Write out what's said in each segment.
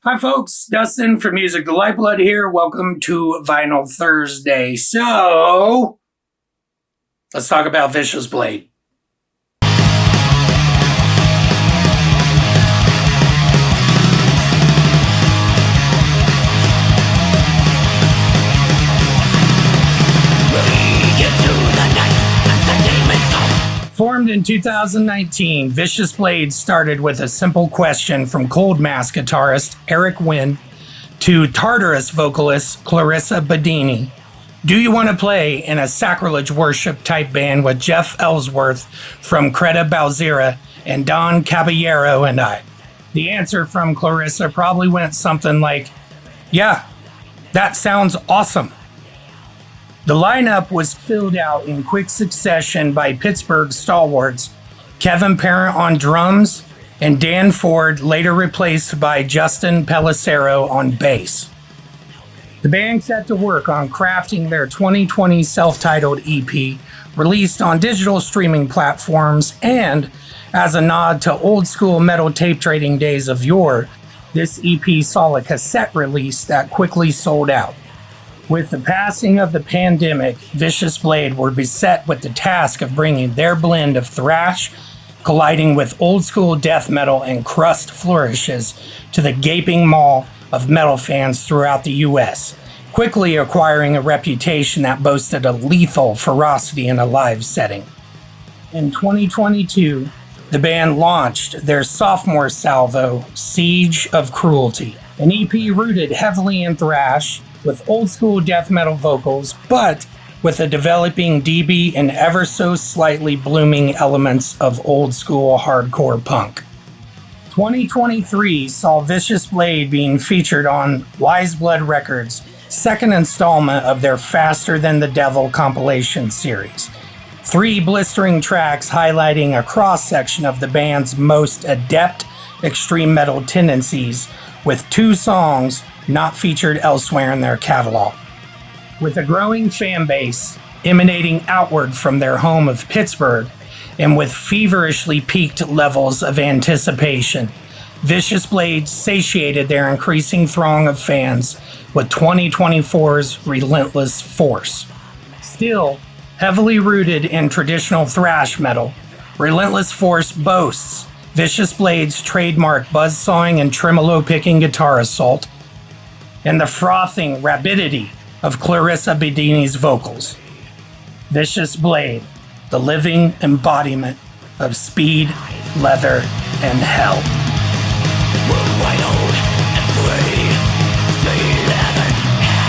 Hi folks, Dustin from Music to Lifeblood here. Welcome to Vinyl Thursday. So, let's talk about Vicious Blade. Formed in 2019, Vicious Blade started with a simple question from Cold Mass guitarist Eric Wynn to Tartarus vocalist Clarissa Bedini. Do you want to play in a sacrilege worship type band with Jeff Ellsworth from Creta Balzera and Don Caballero and I? The answer from Clarissa probably went something like, yeah, that sounds awesome. The lineup was filled out in quick succession by Pittsburgh stalwarts Kevin Parent on drums and Dan Ford, later replaced by Justin Pellicero on bass. The band set to work on crafting their 2020 self-titled EP, released on digital streaming platforms, and as a nod to old school metal tape trading days of yore, this EP saw a cassette release that quickly sold out. With the passing of the pandemic, Vicious Blade were beset with the task of bringing their blend of thrash, colliding with old school death metal and crust flourishes to the gaping maw of metal fans throughout the US, quickly acquiring a reputation that boasted a lethal ferocity in a live setting. In 2022, the band launched their sophomore salvo, Siege of Cruelty, an EP rooted heavily in thrash, with old school death metal vocals, but with a developing DB and ever so slightly blooming elements of old school hardcore punk. 2023 saw Vicious Blade being featured on Lifeblood Records' second installment of their Faster Than the Devil compilation series. 3 blistering tracks highlighting a cross-section of the band's most adept extreme metal tendencies, with 2 songs not featured elsewhere in their catalog. With a growing fan base emanating outward from their home of Pittsburgh, and with feverishly peaked levels of anticipation, Vicious Blade satiated their increasing throng of fans with 2024's relentless force. Still heavily rooted in traditional thrash metal, Relentless Force boasts Vicious Blade's trademark buzzsawing and tremolo-picking guitar assault, and the frothing rapidity of Clarissa Bedini's vocals. Vicious Blade, the living embodiment of speed, leather, and hell. We're wide old and free. Speed, leather, hell.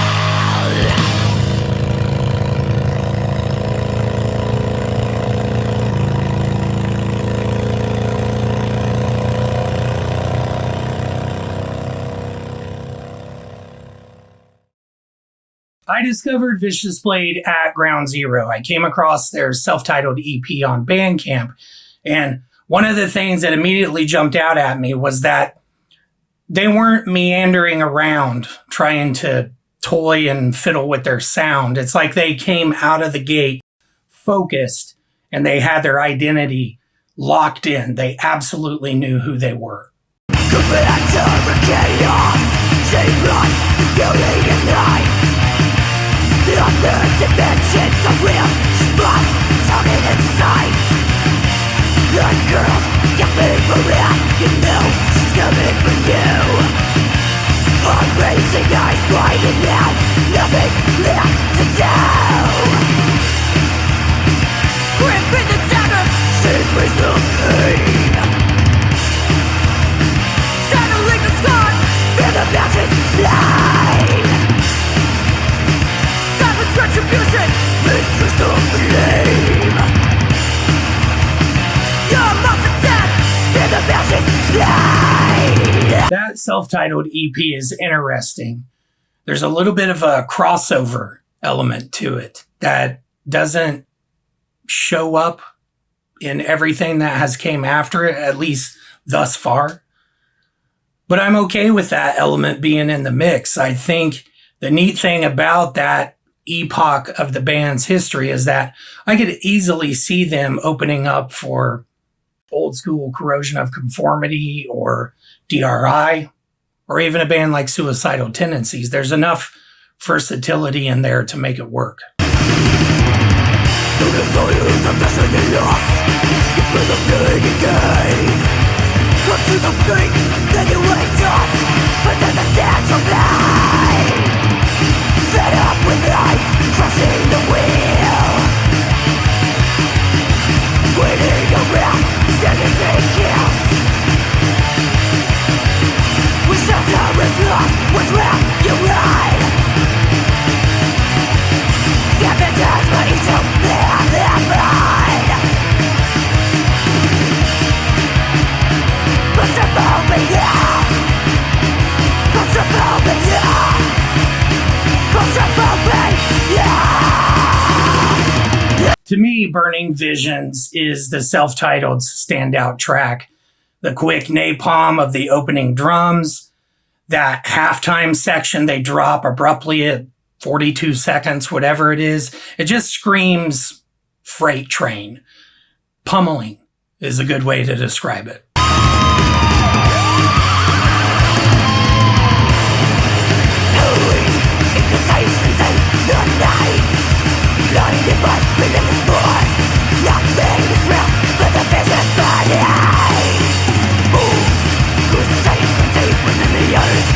I discovered Vicious Blade at Ground Zero. I came across their self-titled EP on Bandcamp, and one of the things that immediately jumped out at me was that they weren't meandering around trying to toy and fiddle with their sound. It's like they came out of the gate focused, and they had their identity locked in. They absolutely knew who they were. The other dimensions of real spots turning in sight. The girl's coming for real, you know she's coming for you. Our racing eyes blinded now, nothing left to do. Gripping the dagger, secrets of pain. Settling the scars, feel the mountains fly. Retribution, mistress of flame. Your mouth of death, in the mountains fly. That self-titled EP is interesting. There's a little bit of a crossover element to it that doesn't show up in everything that has came after it, at least thus far. But I'm okay with that element being in the mix. I think the neat thing about that epoch of the band's history is that I could easily see them opening up for old school Corrosion of Conformity or DRI, or even a band like Suicidal Tendencies. There's enough versatility in there to make it work. Come to the feet, then you wait us, but there's a stand from life. Fed up with life, crushing the wheel. Waiting around, sentencing kills. We shelter is lost, what's wrong, you ride. Scavengers ready to live their pride. Claustrophobia. Claustrophobia. Claustrophobia. To me, Burning Visions is the self-titled standout track. The quick napalm of the opening drums, that halftime section they drop abruptly at 42 seconds, whatever it is. It just screams freight train. Pummeling is a good way to describe it. Blinded by religious force. Nothing is real but the vision's burning. Moves, crusades from deep within the earth.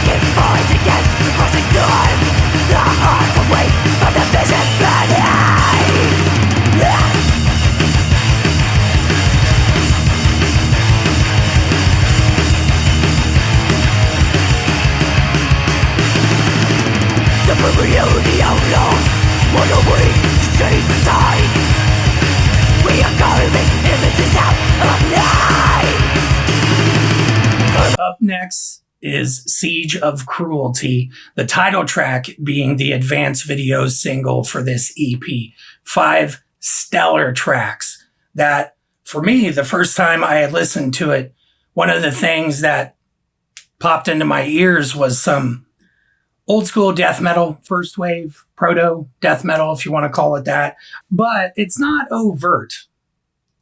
Keep fighting against the crushing storm. The hearts awake from the vision's burning. Superiority outlaws. What a way to change the tides. We are carving images out of night. Up next is Siege of Cruelty, the title track being the advance video single for this EP. 5 stellar tracks that, for me, the first time I had listened to it, one of the things that popped into my ears was some old school death metal, first wave, proto death metal, if you want to call it that. But it's not overt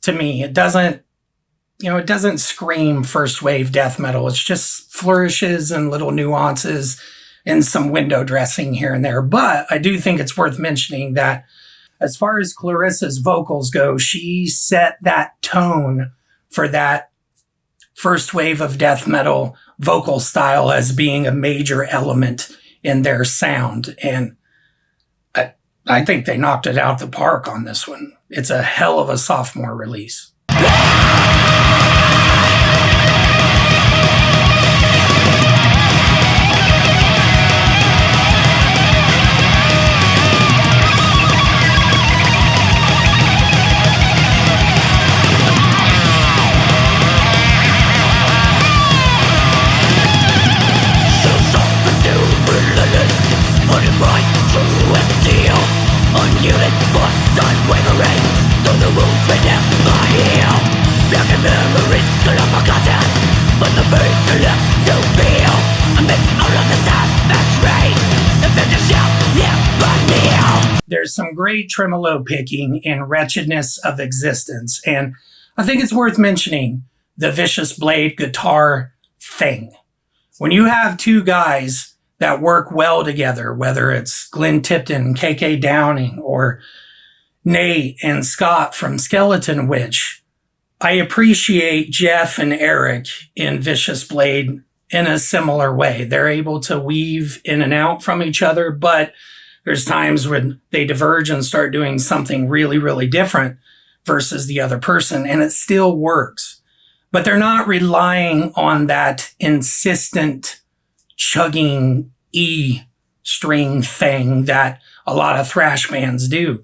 to me. It doesn't scream first wave death metal. It's just flourishes and little nuances and some window dressing here and there. But I do think it's worth mentioning that as far as Clarissa's vocals go, she set that tone for that first wave of death metal vocal style as being a major element in their sound. And I think they knocked it out the park on this one. It's a hell of a sophomore release. Unhuman, force unwavering, though the wounds may never heal. Black and memories still are forgotten, but the faith are left to feel. Amidst all of the savage rage, the vengeance shall never kneel. There's some great tremolo picking in Wretchedness of Existence, and I think it's worth mentioning the Vicious Blade guitar thing. When you have two guys that work well together, whether it's Glenn Tipton and KK Downing or Nate and Scott from Skeleton Witch, I appreciate Jeff and Eric in Vicious Blade in a similar way. They're able to weave in and out from each other, but there's times when they diverge and start doing something really, really different versus the other person, and it still works. But they're not relying on that insistent chugging E string thing that a lot of thrash bands do.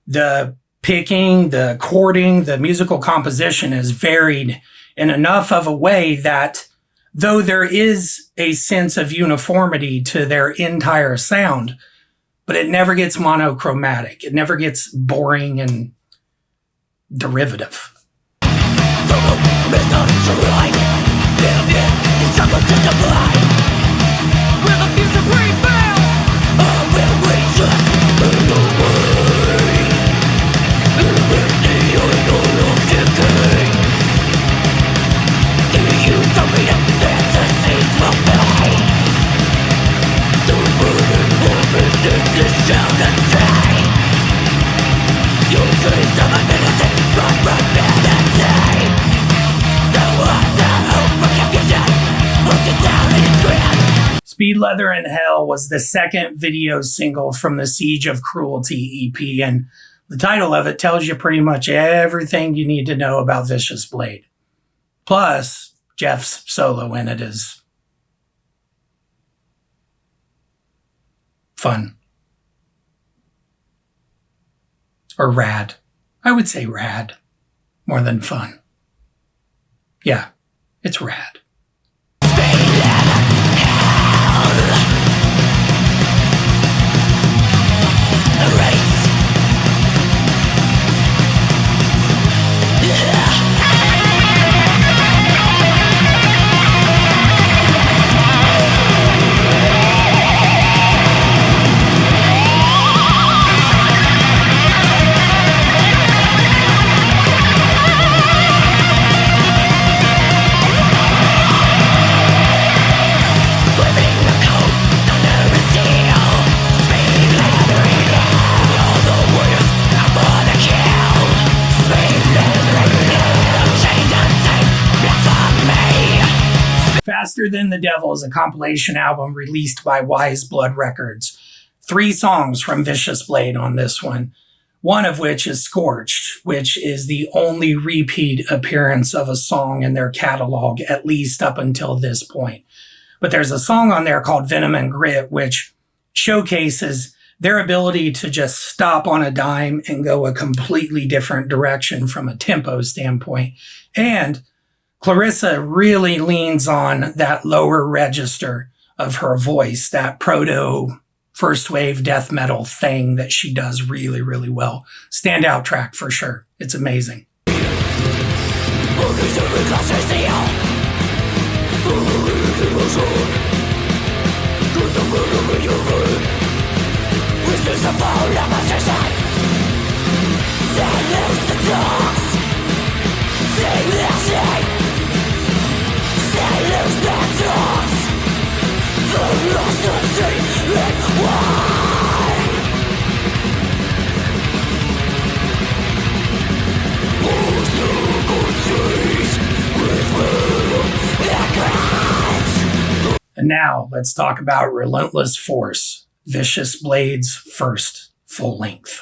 The picking, the chording, the musical composition is varied in enough of a way that though there is a sense of uniformity to their entire sound, but it never gets monochromatic. It never gets boring and derivative. Will the future prevail? Or will we just burn away? With the oil of decay. Do you tell me that fantasies will fail? Speed, Leather, and Hell was the second video single from the Siege of Cruelty EP, and the title of it tells you pretty much everything you need to know about Vicious Blade. Plus, Jeff's solo in it is fun. Or rad. I would say rad more than fun. Yeah, it's rad. Faster Than the Devil is a compilation album released by Wise Blood Records. 3 songs from Vicious Blade on this one. One of which is Scorched, which is the only repeat appearance of a song in their catalog, at least up until this point. But there's a song on there called Venom and Grit, which showcases their ability to just stop on a dime and go a completely different direction from a tempo standpoint. And Clarissa really leans on that lower register of her voice, that proto first wave death metal thing that she does really, really well. Standout track for sure. It's amazing. And now let's talk about Relentless Force, Vicious Blade's first full length.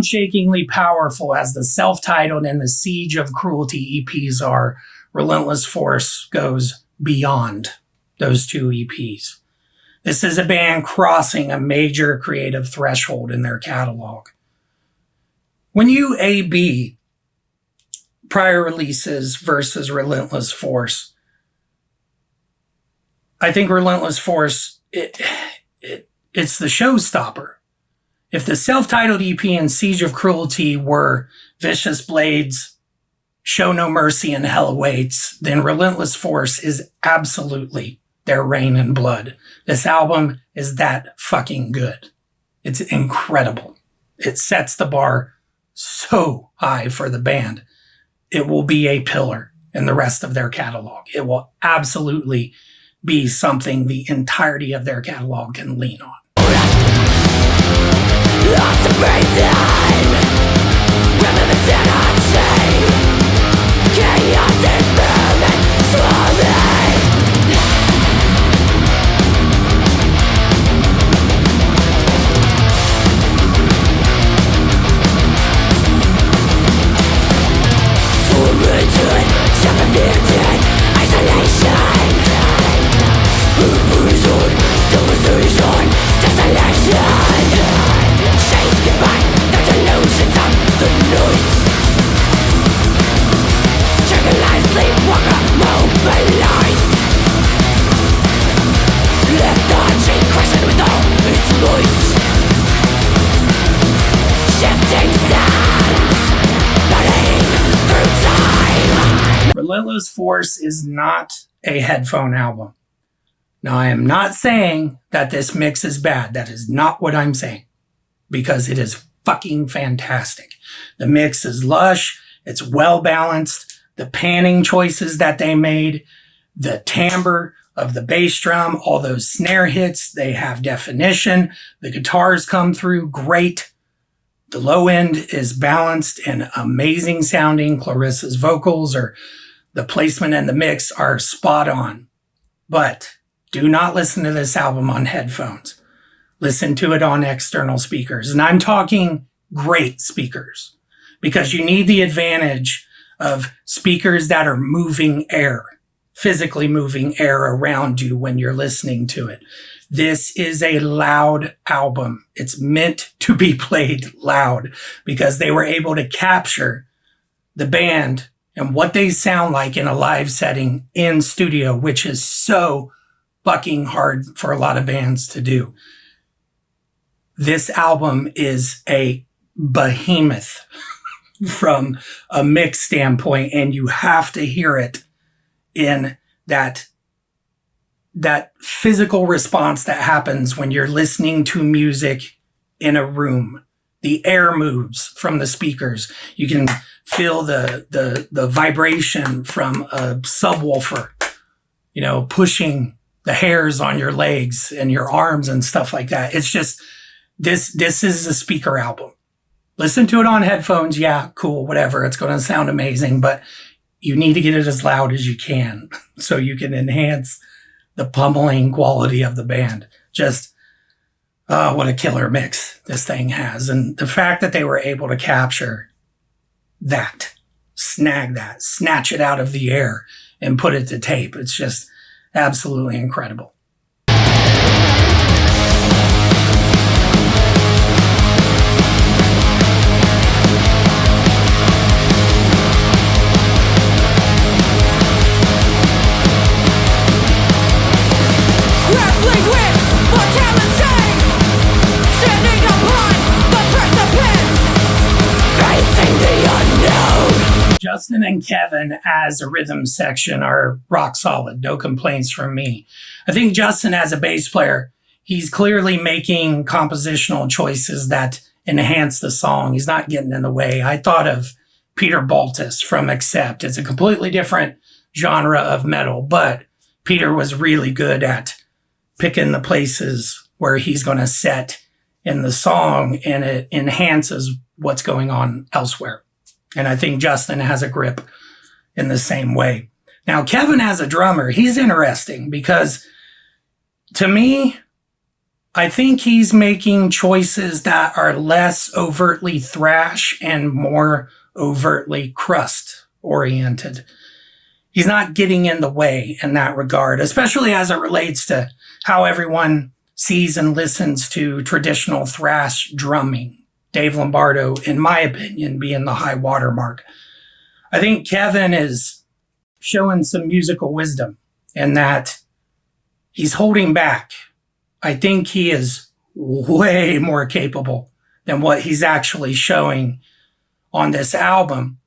Shakingly powerful as the self-titled and the Siege of Cruelty EPs are, Relentless Force goes beyond those 2 EPs. This is a band crossing a major creative threshold in their catalog. When you A/B prior releases versus Relentless Force, I think Relentless Force, it's the showstopper. If the self-titled EP and Siege of Cruelty were Vicious Blade's Show No Mercy and Hell Awaits, then Relentless Force is absolutely their Reign in Blood. This album is that fucking good. It's incredible. It sets the bar so high for the band. It will be a pillar in the rest of their catalog. It will absolutely be something the entirety of their catalog can lean on. Lots of reason, remember that I'd say, chaos and movement slowly. Relentless Force is not a headphone album. Now, I am not saying that this mix is bad. That is not what I'm saying, because it is fucking fantastic. The mix is lush. It's well balanced. The panning choices that they made, the timbre of the bass drum, all those snare hits, they have definition. The guitars come through great. The low end is balanced and amazing sounding. Clarissa's vocals or the placement and the mix are spot on. But do not listen to this album on headphones. Listen to it on external speakers. And I'm talking great speakers, because you need the advantage of speakers that are moving air, physically moving air around you when you're listening to it. This is a loud album. It's meant to be played loud, because they were able to capture the band and what they sound like in a live setting in studio, which is so fucking hard for a lot of bands to do. This album is a behemoth from a mix standpoint, and you have to hear it in that physical response that happens when you're listening to music in a room. The air moves from the speakers. You can feel the vibration from a subwoofer, pushing the hairs on your legs and your arms and stuff like that. It's just, this is a speaker album. Listen to it on headphones. Yeah, cool, whatever. It's going to sound amazing, but you need to get it as loud as you can so you can enhance the pummeling quality of the band. Just, what a killer mix this thing has. And the fact that they were able to capture that, snag that, snatch it out of the air and put it to tape, it's just absolutely incredible. Dustin and Kevin as a rhythm section are rock solid. No complaints from me. I think Dustin as a bass player, he's clearly making compositional choices that enhance the song. He's not getting in the way. I thought of Peter Baltus from Accept. It's a completely different genre of metal, but Peter was really good at picking the places where he's going to set in the song, and it enhances what's going on elsewhere. And I think Justin has a grip in the same way. Now, Kevin as a drummer, he's interesting because to me, I think he's making choices that are less overtly thrash and more overtly crust oriented. He's not getting in the way in that regard, especially as it relates to how everyone sees and listens to traditional thrash drumming. Dave Lombardo, in my opinion, being the high watermark. I think Kevin is showing some musical wisdom in that he's holding back. I think he is way more capable than what he's actually showing on this album,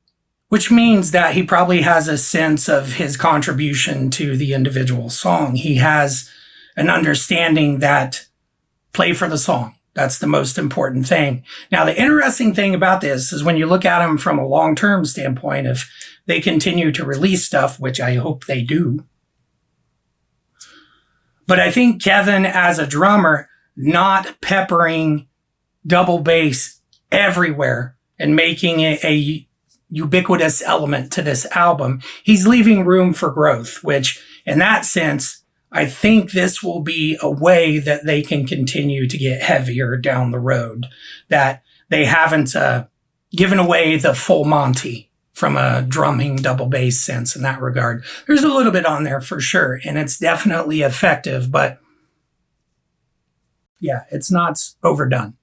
which means that he probably has a sense of his contribution to the individual song. He has an understanding that play for the song. That's the most important thing. Now, the interesting thing about this is when you look at them from a long-term standpoint, if they continue to release stuff, which I hope they do. But I think Kevin as a drummer, not peppering double bass everywhere and making it a ubiquitous element to this album, he's leaving room for growth, which in that sense, I think this will be a way that they can continue to get heavier down the road, that they haven't given away the full Monty from a drumming double bass sense in that regard. There's a little bit on there for sure, and it's definitely effective, but yeah, it's not overdone.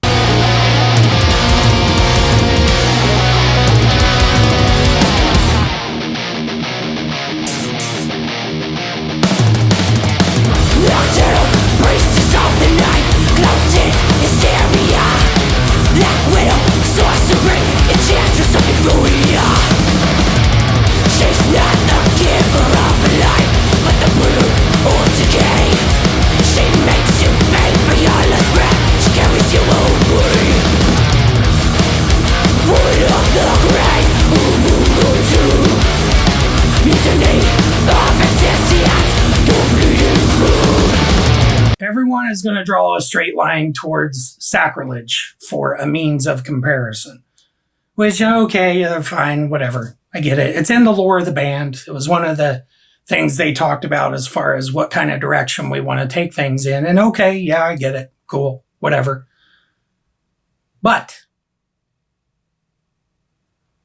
Sorcery, enchantress of Victoria. She's not the is going to draw a straight line towards sacrilege for a means of comparison. Which, okay, fine, whatever. I get it. It's in the lore of the band. It was one of the things they talked about as far as what kind of direction we want to take things in. And okay, yeah, I get it. Cool, whatever. But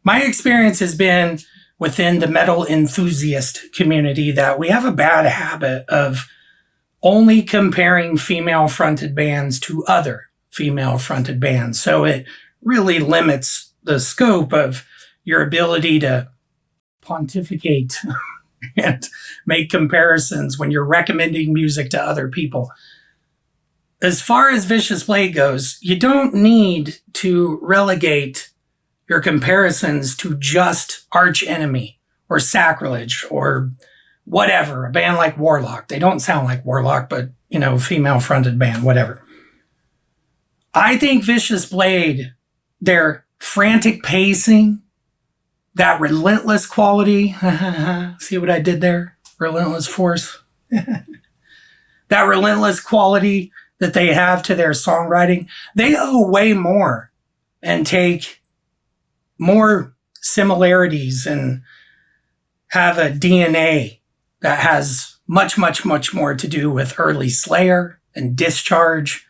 my experience has been within the metal enthusiast community that we have a bad habit of only comparing female-fronted bands to other female-fronted bands. So it really limits the scope of your ability to pontificate and make comparisons when you're recommending music to other people. As far as Vicious Blade goes, you don't need to relegate your comparisons to just Arch Enemy or Sacrilege or whatever, a band like Warlock. They don't sound like Warlock, but, female-fronted band, whatever. I think Vicious Blade, their frantic pacing, that relentless quality, see what I did there? Relentless force. That relentless quality that they have to their songwriting, they owe way more and take more similarities and have a DNA that has much, much, much more to do with early Slayer and Discharge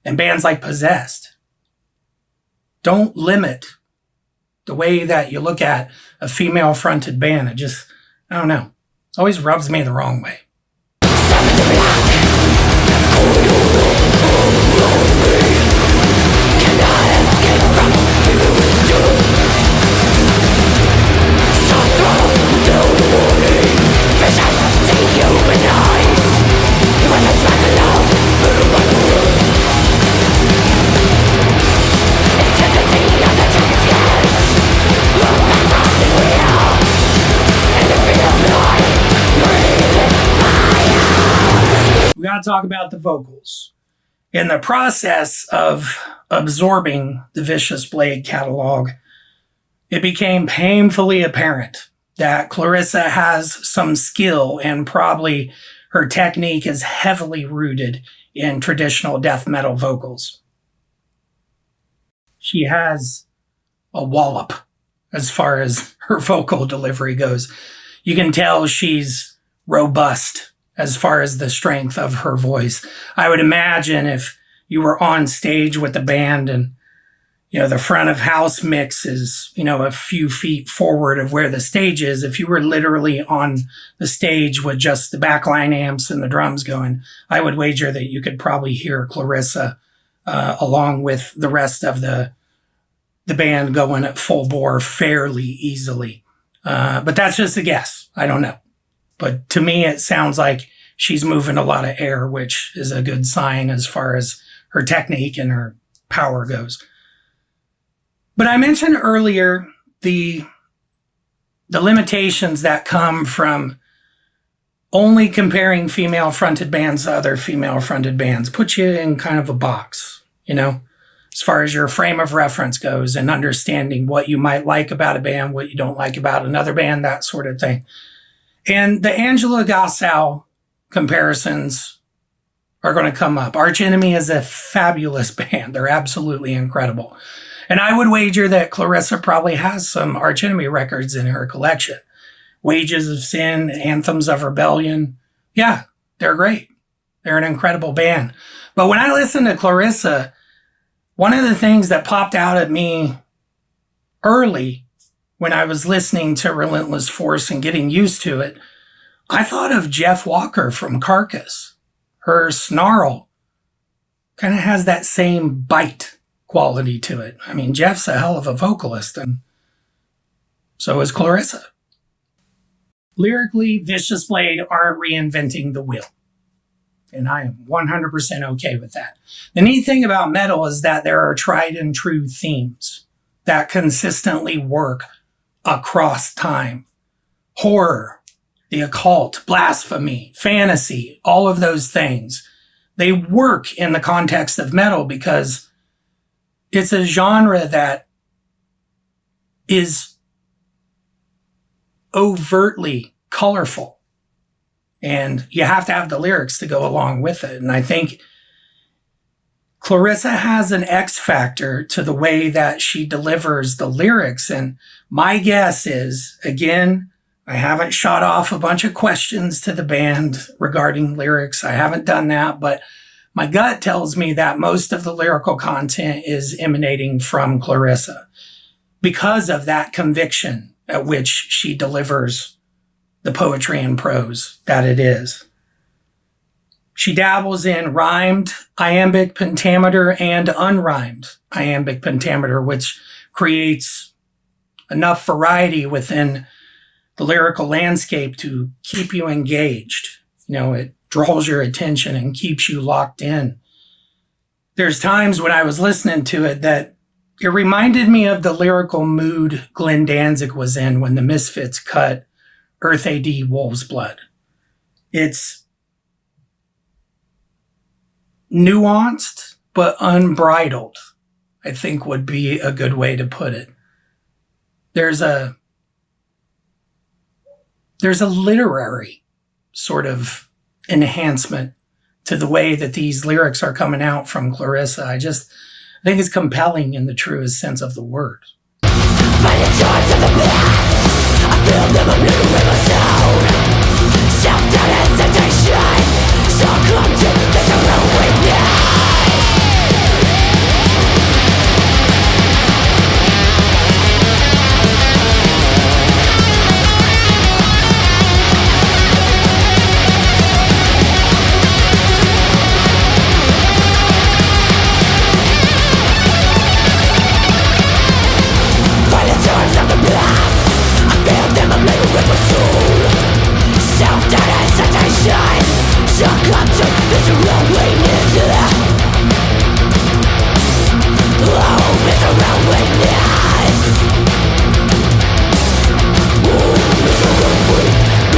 and bands like Possessed. Don't limit the way that you look at a female-fronted band. I don't know. It always rubs me the wrong way. We got to talk about the vocals. In the process of absorbing the Vicious Blade catalog, it became painfully apparent that Clarissa has some skill, and probably her technique is heavily rooted in traditional death metal vocals. She has a wallop as far as her vocal delivery goes. You can tell she's robust as far as the strength of her voice. I would imagine if you were on stage with the band and, the front of house mix is, a few feet forward of where the stage is. If you were literally on the stage with just the backline amps and the drums going, I would wager that you could probably hear Clarissa along with the rest of the band going at full bore fairly easily. But that's just a guess. I don't know. But to me, it sounds like she's moving a lot of air, which is a good sign as far as her technique and her power goes. But I mentioned earlier the limitations that come from only comparing female-fronted bands to other female-fronted bands. Put you in kind of a box, as far as your frame of reference goes and understanding what you might like about a band, what you don't like about another band, that sort of thing. And the Angela Gossow comparisons are going to come up. Arch Enemy is a fabulous band. They're absolutely incredible. And I would wager that Clarissa probably has some Arch Enemy records in her collection. Wages of Sin, Anthems of Rebellion. Yeah, they're great. They're an incredible band. But when I listen to Clarissa, one of the things that popped out at me early when I was listening to Relentless Force and getting used to it, I thought of Jeff Walker from Carcass. Her snarl kind of has that same bite quality to it. I mean, Jeff's a hell of a vocalist, and so is Clarissa. Lyrically, Vicious Blade aren't reinventing the wheel. And I am 100% okay with that. The neat thing about metal is that there are tried and true themes that consistently work across time. Horror, the occult, blasphemy, fantasy, all of those things. They work in the context of metal because it's a genre that is overtly colorful. And you have to have the lyrics to go along with it. And I think Clarissa has an X factor to the way that she delivers the lyrics. And my guess is, again, I haven't shot off a bunch of questions to the band regarding lyrics. I haven't done that, but my gut tells me that most of the lyrical content is emanating from Clarissa because of that conviction at which she delivers the poetry and prose that it is. She dabbles in rhymed iambic pentameter and unrhymed iambic pentameter, which creates enough variety within the lyrical landscape to keep you engaged. It draws your attention and keeps you locked in. There's times when I was listening to it that it reminded me of the lyrical mood Glenn Danzig was in when the Misfits cut Earth AD Wolf's Blood. It's nuanced but unbridled, I think would be a good way to put it. There's a literary sort of enhancement to the way that these lyrics are coming out from Clarissa. I think it's compelling in the truest sense of the word. By the charms of the past, I feel them obliterate my soul. Self-doubt and hesitation, so come to this around with me.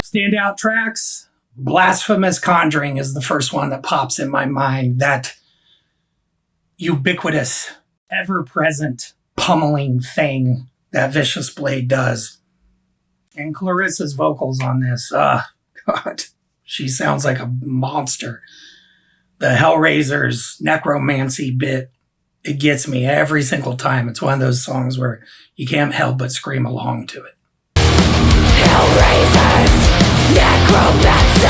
Standout tracks, Blasphemous Conjuring is the first one that pops in my mind. That ubiquitous, ever-present pummeling thing that Vicious Blade does. And Clarissa's vocals on this, God, she sounds like a monster. The Hellraiser's necromancy bit, it gets me every single time. It's one of those songs where you can't help but scream along to it. Hellraisers, necromancy,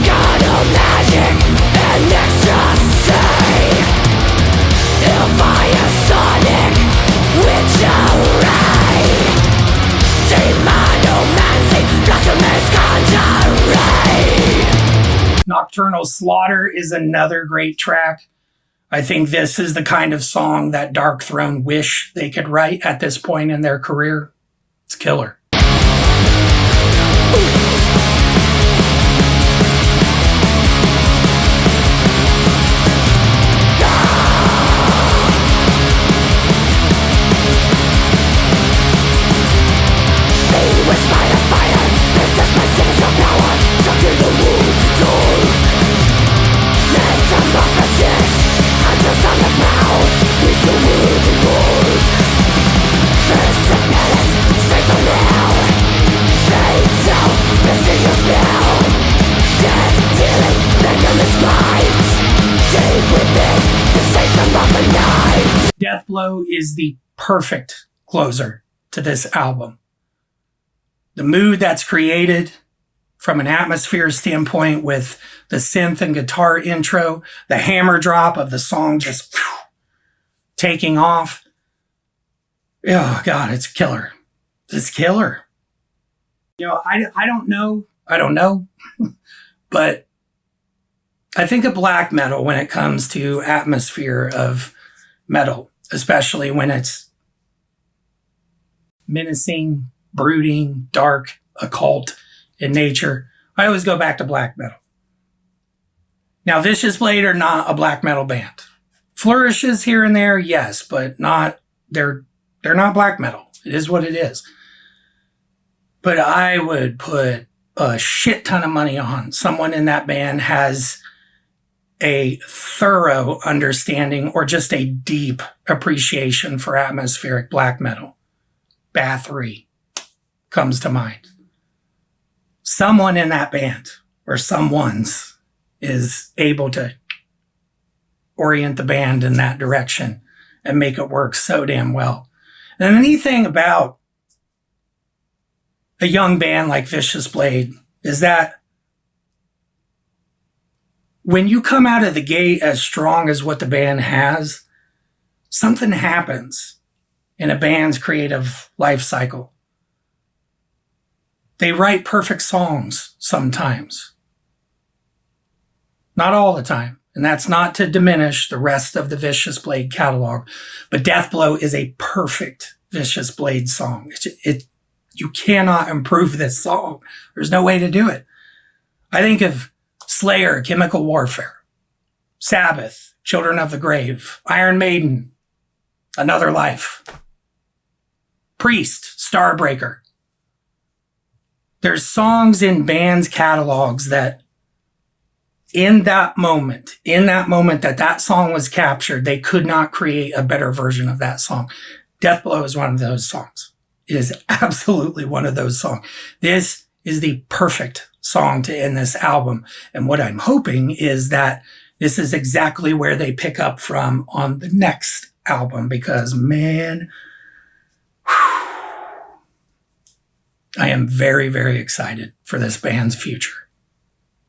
god of magic and ecstasy, Sonic witchery, demanomancy, blasphemous conjuring. Nocturnal Slaughter is another great track. I think this is the kind of song that Dark Throne wish they could write at this point in their career. It's killer. Deathblow is the perfect closer to this album. The mood that's created from an atmosphere standpoint with the synth and guitar intro, the hammer drop of the song just taking off. Oh, God, it's killer. It's killer. I don't know, but I think of black metal when it comes to atmosphere of metal, especially when it's menacing, brooding, dark, occult in nature. I always go back to black metal. Now, Vicious Blade are not a black metal band. Flourishes here and there, yes, but they're not black metal. It is what it is. But I would put a shit ton of money on someone in that band has a thorough understanding or just a deep appreciation for atmospheric black metal. Bathory comes to mind. Someone in that band, or someone's, is able to orient the band in that direction and make it work so damn well. And the neat thing about a young band like Vicious Blade is that when you come out of the gate as strong as what the band has, something happens in a band's creative life cycle. They write perfect songs sometimes. Not all the time. And that's not to diminish the rest of the Vicious Blade catalog. But Deathblow is a perfect Vicious Blade song. You cannot improve this song. There's no way to do it. I think of Slayer, Chemical Warfare, Sabbath, Children of the Grave, Iron Maiden, Another Life, Priest, Starbreaker. There's songs in bands' catalogs that in that moment that song was captured, they could not create a better version of that song. Deathblow is one of those songs. It is absolutely one of those songs. This is the perfect song to end this album. And what I'm hoping is that this is exactly where they pick up from on the next album, because man, I am very, very excited for this band's future.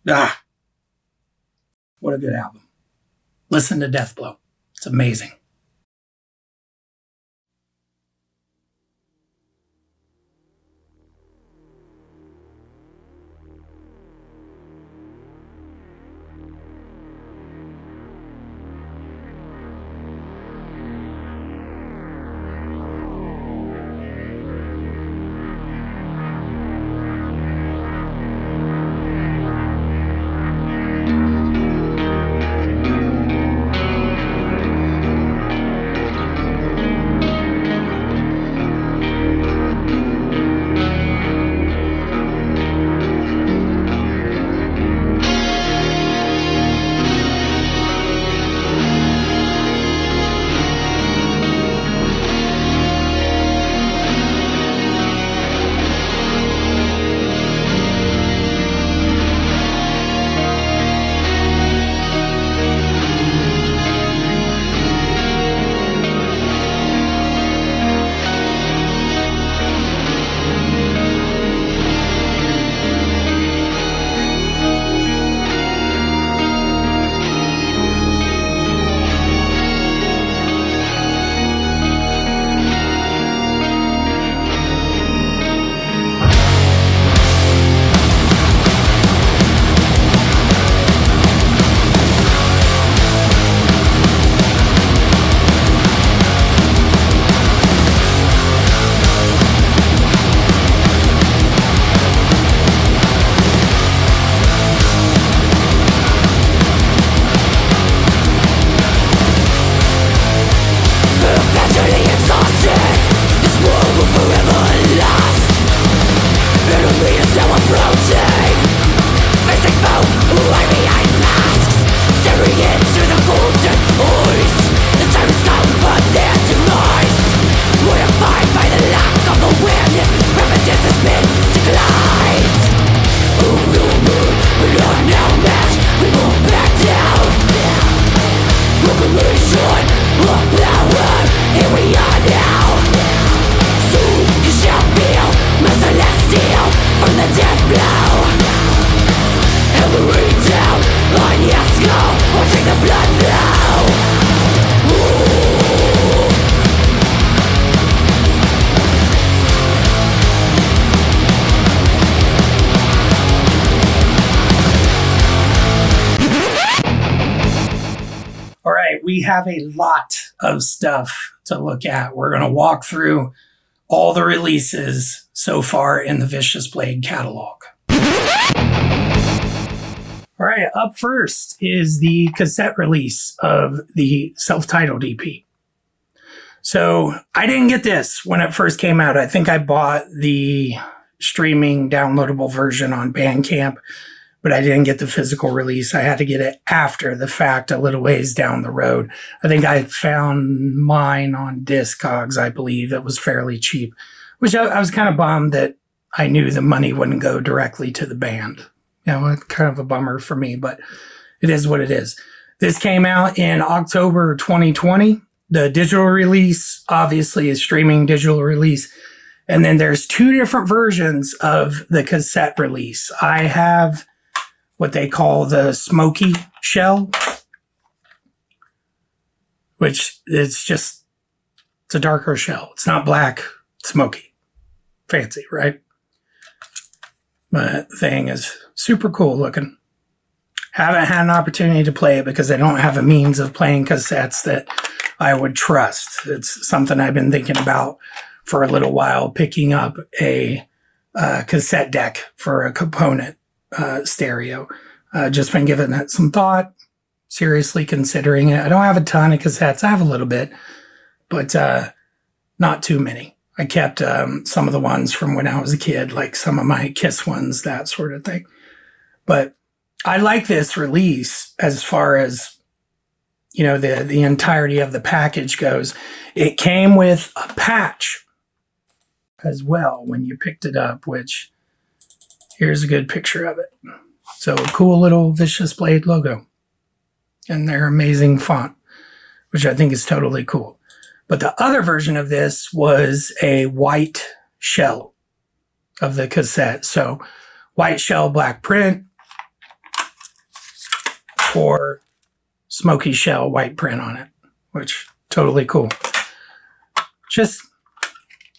What a good album. Listen to Deathblow. It's amazing. We have a lot of stuff to look at. We're going to walk through all the releases so far in the Vicious Blade catalog. All right, up first is the cassette release of the self-titled EP. So I didn't get this when it first came out. I think I bought the streaming downloadable version on Bandcamp, but I didn't get the physical release. I had to get it after the fact, a little ways down the road. I think I found mine on Discogs, I believe. It was fairly cheap, which I was kind of bummed that I knew the money wouldn't go directly to the band. You know, kind of a bummer for me, but it is what it is. This came out in October 2020. The digital release, obviously, is streaming digital release. And then there's two different versions of the cassette release. I have what they call the smoky shell, which is just, it's a darker shell. It's not black, it's smoky. Fancy, right? But the thing is super cool looking. Haven't had an opportunity to play it because I don't have a means of playing cassettes that I would trust. It's something I've been thinking about for a little while, picking up a cassette deck for a component stereo. Just been giving that some thought, seriously considering it. I don't have a ton of cassettes. I have a little bit, but not too many. I kept some of the ones from when I was a kid, like some of my Kiss ones, that sort of thing. But I like this release as far as, you know, the entirety of the package goes. It came with a patch as well when you picked it up, which here's a good picture of it. So a cool little Vicious Blade logo and their amazing font, which I think is totally cool. But the other version of this was a white shell of the cassette. So white shell, black print, or smoky shell, white print on it, which totally cool. Just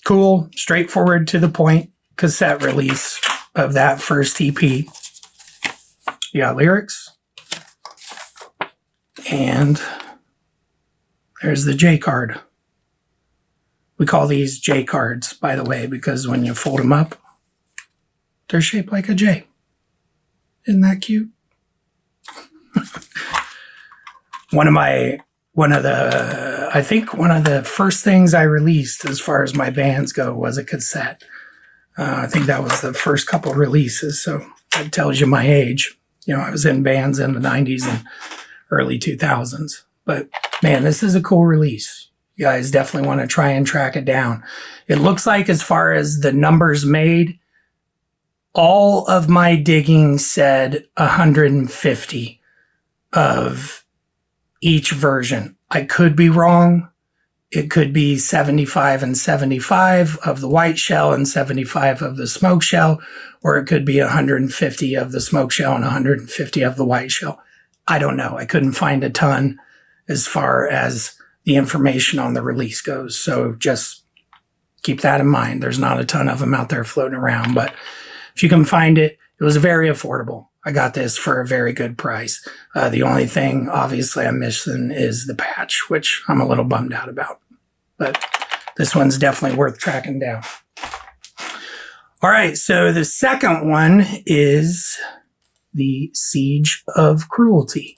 cool, straightforward, to the point cassette release of that first EP. You got lyrics. And there's the J card. We call these J cards, by the way, because when you fold them up, they're shaped like a J. Isn't that cute? One of the first things I released as far as my bands go was a cassette. I think that was the first couple releases, so that tells you my age. You know, I was in bands in the 90s and early 2000s. But man, this is a cool release. You guys definitely want to try and track it down. It looks like, as far as the numbers made, all of my digging said 150 of each version. I could be wrong. It could be 75 and 75 of the white shell and 75 of the smoke shell, or it could be 150 of the smoke shell and 150 of the white shell. I don't know. I couldn't find a ton as far as the information on the release goes. So just keep that in mind. There's not a ton of them out there floating around, but if you can find it, it was very affordable. I got this for a very good price. The only thing, obviously, I'm missing is the patch, which I'm a little bummed out about. But this one's definitely worth tracking down. All right, so the second one is the Siege of Cruelty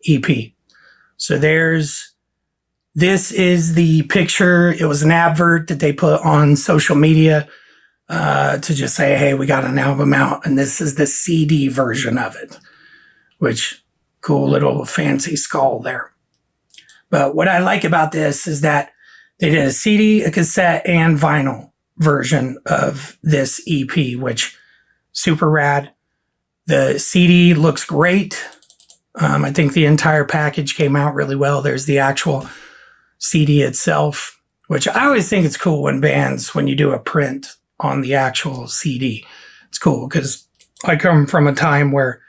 EP. So this is the picture. It was an advert that they put on social media to just say, hey, we got an album out, and this is the CD version of it, which cool little fancy skull there. But what I like about this is that they did a CD, a cassette, and vinyl version of this EP, which super rad. The CD looks great. I think the entire package came out really well. There's the actual CD itself, which I always think it's cool when you do a print on the actual CD. It's cool because I come from a time where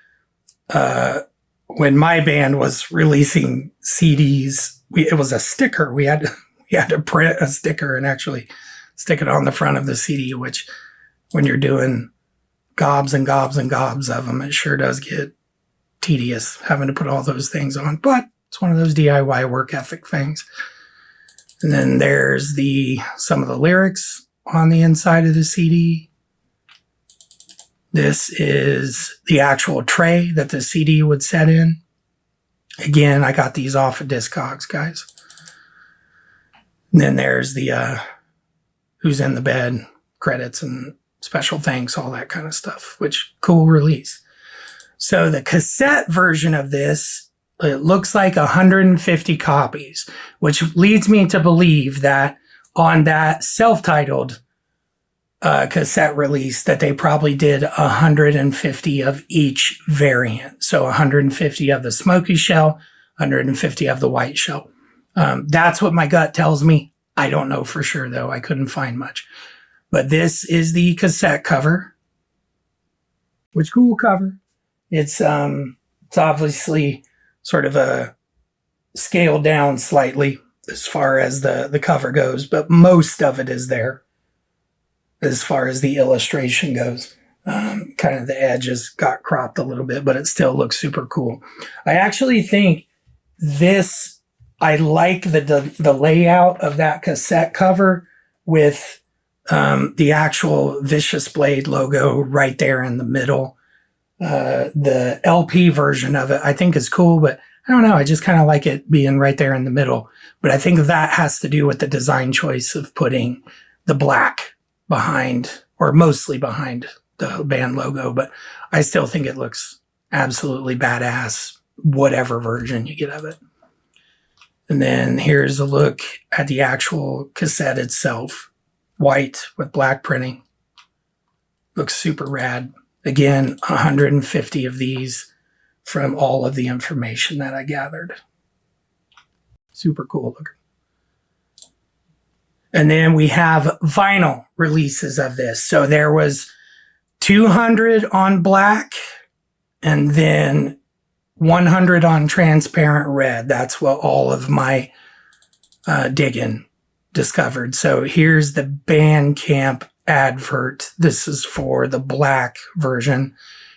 when my band was releasing CDs, it was a sticker. We had to print a sticker and actually stick it on the front of the CD, which when you're doing gobs and gobs and gobs of them, it sure does get tedious having to put all those things on. But it's one of those DIY work ethic things. And then there's some of the lyrics on the inside of the CD. This is the actual tray that the CD would set in. Again, I got these off of Discogs, guys. And then there's the who's in the bed credits and special thanks, all that kind of stuff, which cool release. So the cassette version of this, it looks like 150 copies, which leads me to believe that on that self-titled cassette release that they probably did 150 of each variant. So 150 of the smoky shell, 150 of the white shell. That's what my gut tells me. I don't know for sure, though. I couldn't find much. But this is the cassette cover, which cool cover. It's obviously sort of a scaled down slightly as far as the cover goes, but most of it is there as far as the illustration goes. Kind of the edges got cropped a little bit, but it still looks super cool. I actually think this, I like the layout of that cassette cover with the actual Vicious Blade logo right there in the middle. The LP version of it I think is cool, but I don't know. I just kind of like it being right there in the middle. But I think that has to do with the design choice of putting the black behind, or mostly behind, the band logo. But I still think it looks absolutely badass, whatever version you get of it. And then here's a look at the actual cassette itself. White with black printing. Looks super rad. Again, 150 of these from all of the information that I gathered. Super cool looking. And then we have vinyl releases of this. So there was 200 on black and then 100 on transparent red. That's what all of my digging discovered. So here's the Bandcamp advert. This is for the black version.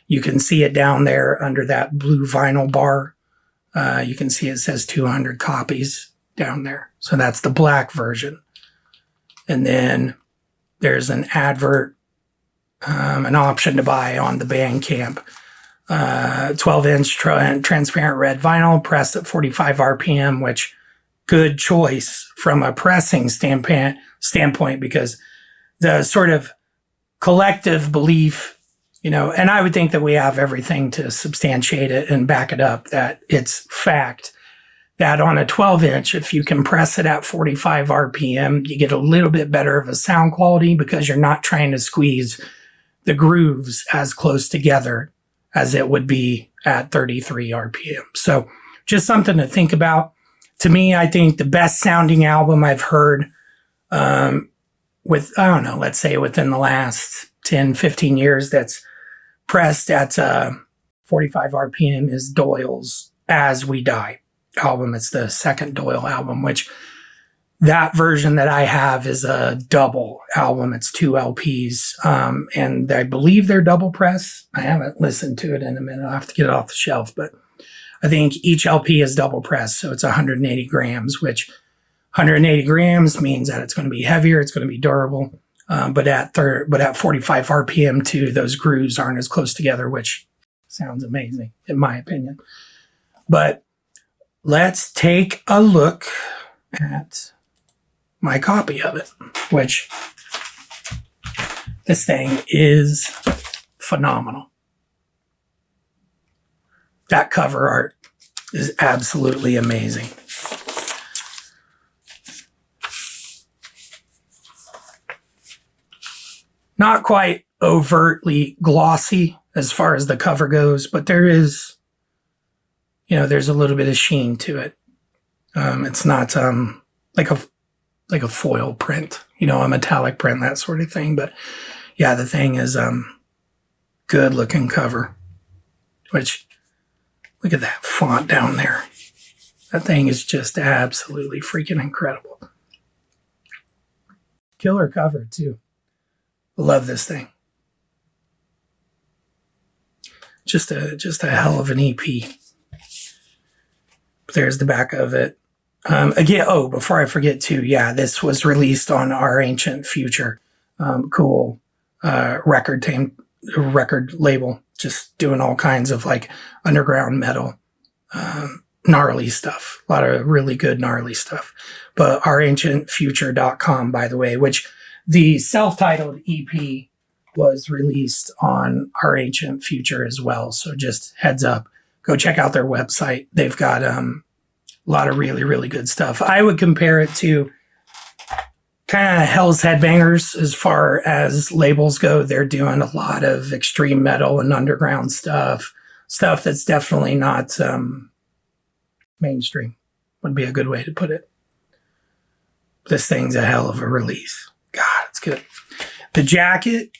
You can see it down there under that blue vinyl bar. You can see it says 200 copies down there. So that's the black version. And then there's an advert, an option to buy on the Bandcamp. 12-inch transparent red vinyl pressed at 45 RPM, which good choice from a pressing standpoint, because the sort of collective belief, and I would think that we have everything to substantiate it and back it up, that it's fact that on a 12-inch, if you compress it at 45 RPM, you get a little bit better of a sound quality because you're not trying to squeeze the grooves as close together as it would be at 33 RPM. So just something to think about. To me, I think the best sounding album I've heard let's say within the last 10, 15 years that's pressed at 45 RPM is Doyle's As We Die album. It's the second Doyle album, which that version that I have is a double album. It's 2 LPs. And I believe they're double press. I haven't listened to it in a minute. I'll have to get it off the shelf, but I think each LP is double press. So it's 180 grams, which 180 grams means that it's going to be heavier. It's going to be durable. But at 45 RPM too, those grooves aren't as close together, which sounds amazing in my opinion. But let's take a look at my copy of it, which this thing is phenomenal. That cover art is absolutely amazing. Not quite overtly glossy as far as the cover goes, but there is, there's a little bit of sheen to it. It's not like a foil print, a metallic print, that sort of thing. But yeah, the thing is good looking cover, which look at that font down there. That thing is just absolutely freaking incredible. Killer cover too. Love this thing. Just a hell of an EP. There's the back of it. Again, before I forget too, yeah, this was released on Our Ancient Future. Cool record label, just doing all kinds of like underground metal, gnarly stuff. A lot of really good gnarly stuff. But ourancientfuture.com, by the way, which the self-titled EP was released on Our Ancient Future as well. So just heads up, go check out their website. They've got a lot of really, really good stuff. I would compare it to kind of Hell's Headbangers as far as labels go. They're doing a lot of extreme metal and underground stuff that's definitely not mainstream would be a good way to put it. This thing's a hell of a release. God, it's good. The jacket,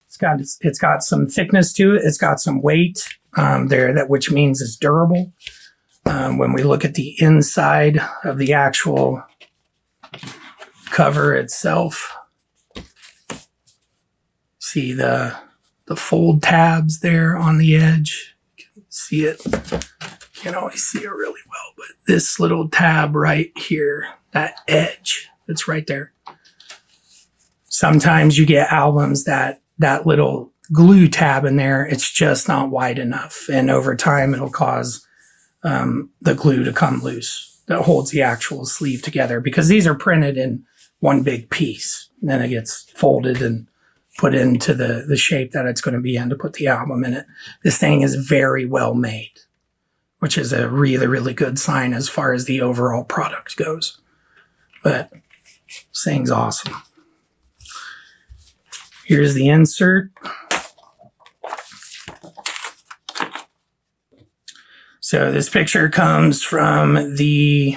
it's got some thickness to it. It's got some weight there, which means it's durable. When we look at the inside of the actual cover itself, see the fold tabs there on the edge. You can see it. Can't always see it really well, but this little tab right here, that edge, it's right there. Sometimes you get albums that little glue tab in there, it's just not wide enough. And over time, it'll cause the glue to come loose that holds the actual sleeve together, because these are printed in one big piece. And then it gets folded and put into the shape that it's going to be in to put the album in it. This thing is very well made, which is a really, really good sign as far as the overall product goes. But this thing's awesome. Here's the insert. So this picture comes from the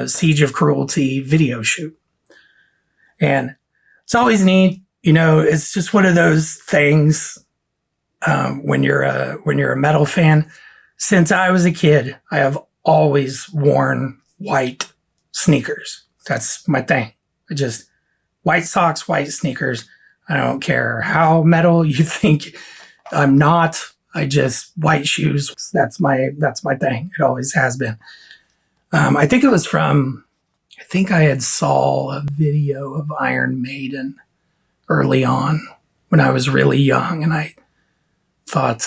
Siege of Cruelty video shoot. And it's always neat. You know, it's just one of those things when you're a metal fan. Since I was a kid, I have always worn white sneakers. That's my thing. White socks, white sneakers. I don't care how metal you think I'm not. White shoes. That's my thing. It always has been. I think I had saw a video of Iron Maiden early on when I was really young, and I thought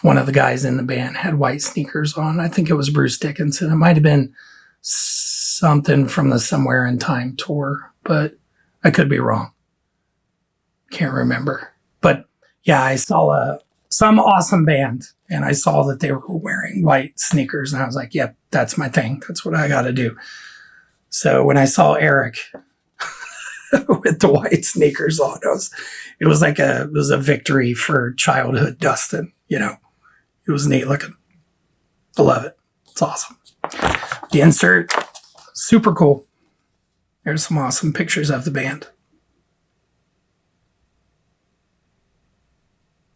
one of the guys in the band had white sneakers on. I think it was Bruce Dickinson. It might have been something from the Somewhere in Time tour, but I could be wrong. Can't remember. But yeah, I saw some awesome band, and I saw that they were wearing white sneakers, and I was like, yep, that's my thing. That's what I got to do. So when I saw Eric with the white sneakers on, it was a victory for childhood Dustin. You know, it was neat looking. I love it. It's awesome. The insert, super cool. There's some awesome pictures of the band.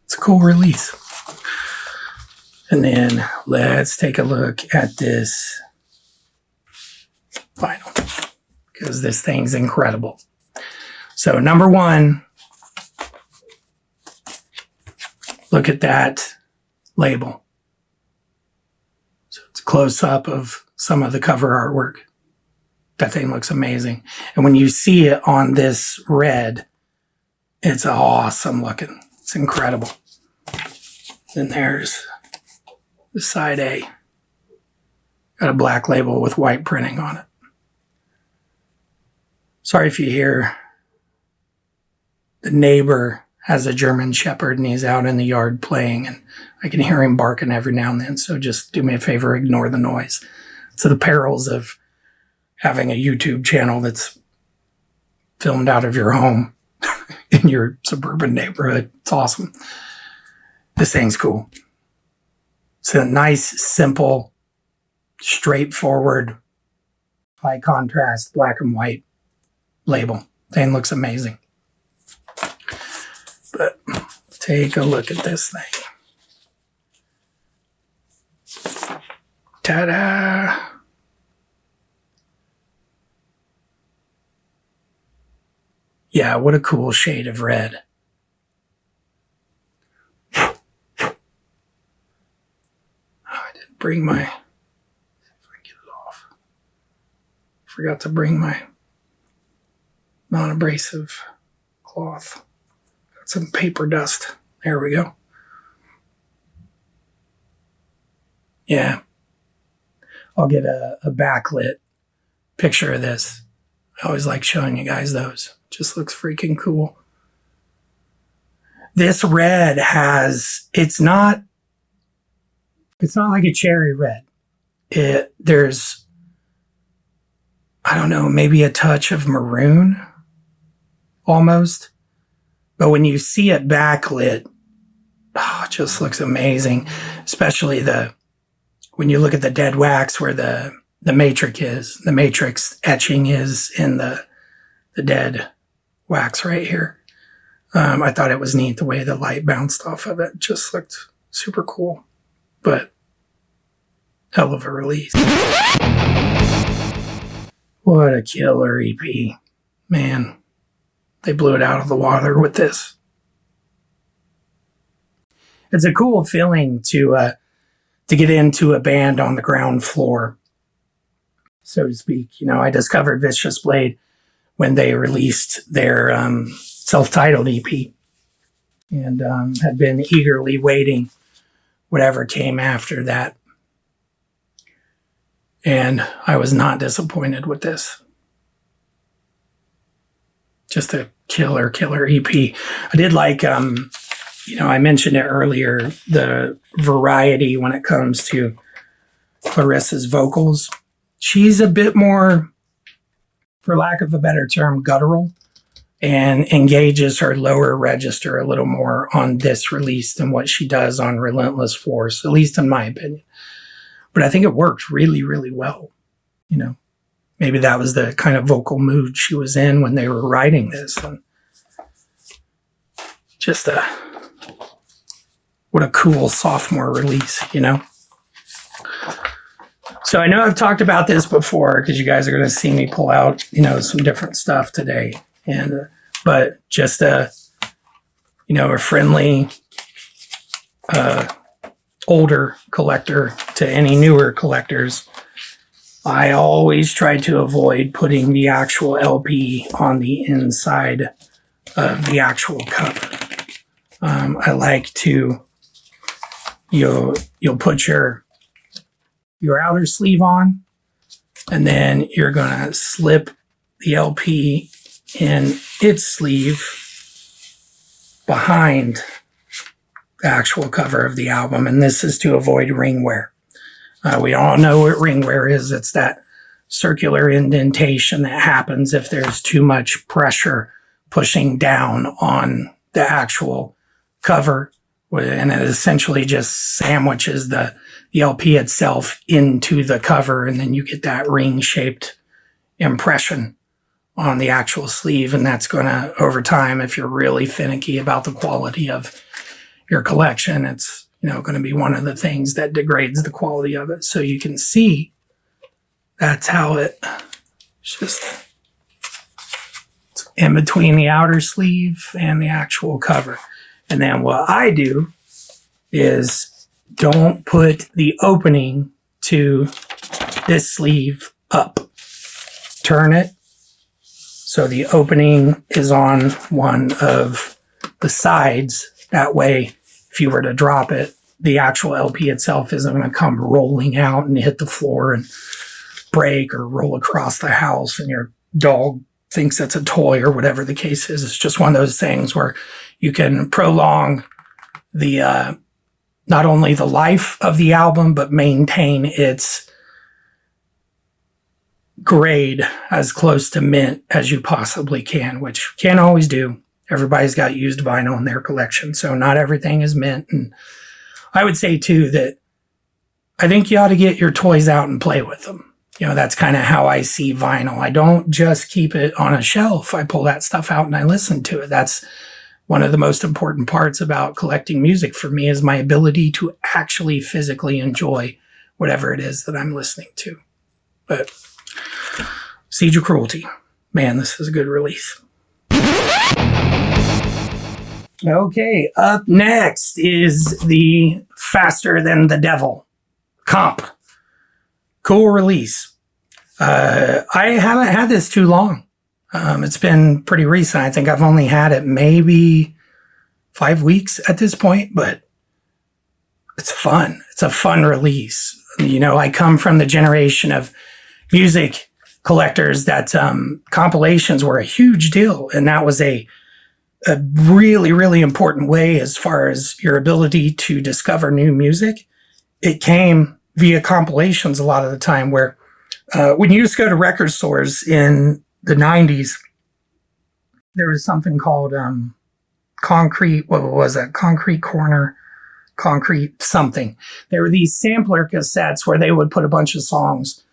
It's a cool release. And then let's take a look at this vinyl, because this thing's incredible. So number one, look at that label. So it's a close-up of some of the cover artwork. That thing looks amazing. And when you see it on this red, it's awesome looking. It's incredible. Then there's the side A. Got a black label with white printing on it. Sorry if you hear the neighbor has a German Shepherd and he's out in the yard playing, and I can hear him barking every now and then. So just do me a favor, ignore the noise. It's the perils of having a YouTube channel that's filmed out of your home in your suburban neighborhood. It's awesome. This thing's cool. It's a nice, simple, straightforward, high contrast, black and white label. Thing looks amazing. But take a look at this thing. Ta-da! Yeah, what a cool shade of red. Bring my, see if I get it off. Forgot to bring my non-abrasive cloth. Got some paper dust. There we go. Yeah. I'll get a backlit picture of this. I always like showing you guys those. Just looks freaking cool. This red it's not like a cherry red. There's, I don't know, maybe a touch of maroon almost. But when you see it backlit, it just looks amazing. Especially the when you look at the dead wax where the matrix etching is in the dead wax right here. I thought it was neat the way the light bounced off of it. Just looked super cool, but hell of a release. What a killer EP. Man, they blew it out of the water with this. It's a cool feeling to get into a band on the ground floor, so to speak. You know, I discovered Vicious Blade when they released their self-titled EP, and had been eagerly waiting whatever came after that. And I was not disappointed with this. Just a killer EP. I did like, I mentioned it earlier, the variety when it comes to Clarissa's vocals. She's a bit more, for lack of a better term, guttural, and engages her lower register a little more on this release than what she does on Relentless Force, at least in my opinion. But I think it works really, really well. You know, maybe that was the kind of vocal mood she was in when they were writing this. And just what a cool sophomore release, you know? So I know I've talked about this before because you guys are going to see me pull out, some different stuff today. And, but just a friendly, older collector to any newer collectors. I always try to avoid putting the actual LP on the inside of the actual cover. I like to, you'll put your outer sleeve on, and then you're gonna slip the LP in its sleeve behind the actual cover of the album, and this is to avoid ring wear. We all know what ring wear is. It's that circular indentation that happens if there's too much pressure pushing down on the actual cover, and it essentially just sandwiches the LP itself into the cover, and then you get that ring-shaped impression on the actual sleeve, and that's going to, over time, if you're really finicky about the quality of your collection, it's going to be one of the things that degrades the quality of it. So you can see that's how it's just in between the outer sleeve and the actual cover. And then what I do is don't put the opening to this sleeve up. Turn it so the opening is on one of the sides. That way, if you were to drop it, the actual LP itself isn't going to come rolling out and hit the floor and break or roll across the house and your dog thinks it's a toy or whatever the case is. It's just one of those things where you can prolong the not only the life of the album, but maintain its grade as close to mint as you possibly can, which you can't always do. Everybody's got used vinyl in their collection, so not everything is mint. And I would say, too, that I think you ought to get your toys out and play with them. That's kind of how I see vinyl. I don't just keep it on a shelf. I pull that stuff out and I listen to it. That's one of the most important parts about collecting music for me, is my ability to actually physically enjoy whatever it is that I'm listening to. But Siege of Cruelty, man, this is a good release. Okay, up next is the Faster Than the Devil comp. Cool release. I haven't had this too long. It's been pretty recent. I think I've only had it maybe 5 weeks at this point, but it's fun. It's a fun release. I come from the generation of music collectors that compilations were a huge deal, and that was a really, really important way as far as your ability to discover new music. It came via compilations a lot of the time, where when you used to go to record stores in the 90s, there was something called Concrete Corner, concrete something. There were these sampler cassettes where they would put a bunch of songs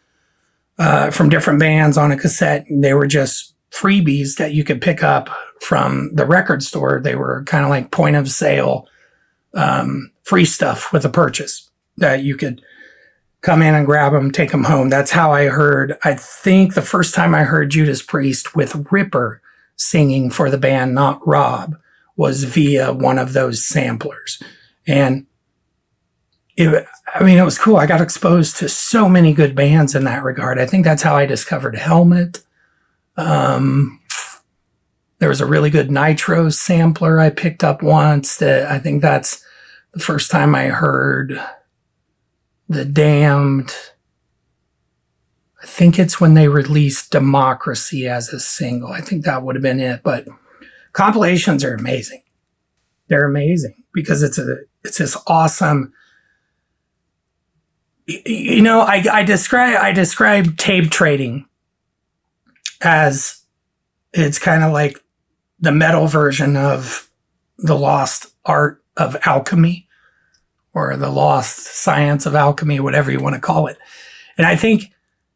from different bands on a cassette. And they were just freebies that you could pick up from the record store. They were kind of like point of sale, free stuff with a purchase that you could come in and grab them, take them home. That's how I heard, I think the first time I heard Judas Priest with Ripper singing for the band, not Rob, was via one of those samplers. And it was cool. I got exposed to so many good bands in that regard. I think that's how I discovered Helmet. There was a really good Nitro sampler I picked up once. I think that's the first time I heard The Damned. I think it's when they released Democracy as a single. I think that would have been it. But compilations are amazing. They're amazing because it's this awesome. You know, I describe tape trading as it's kind of like the metal version of the lost art of alchemy, or the lost science of alchemy, whatever you want to call it. And I think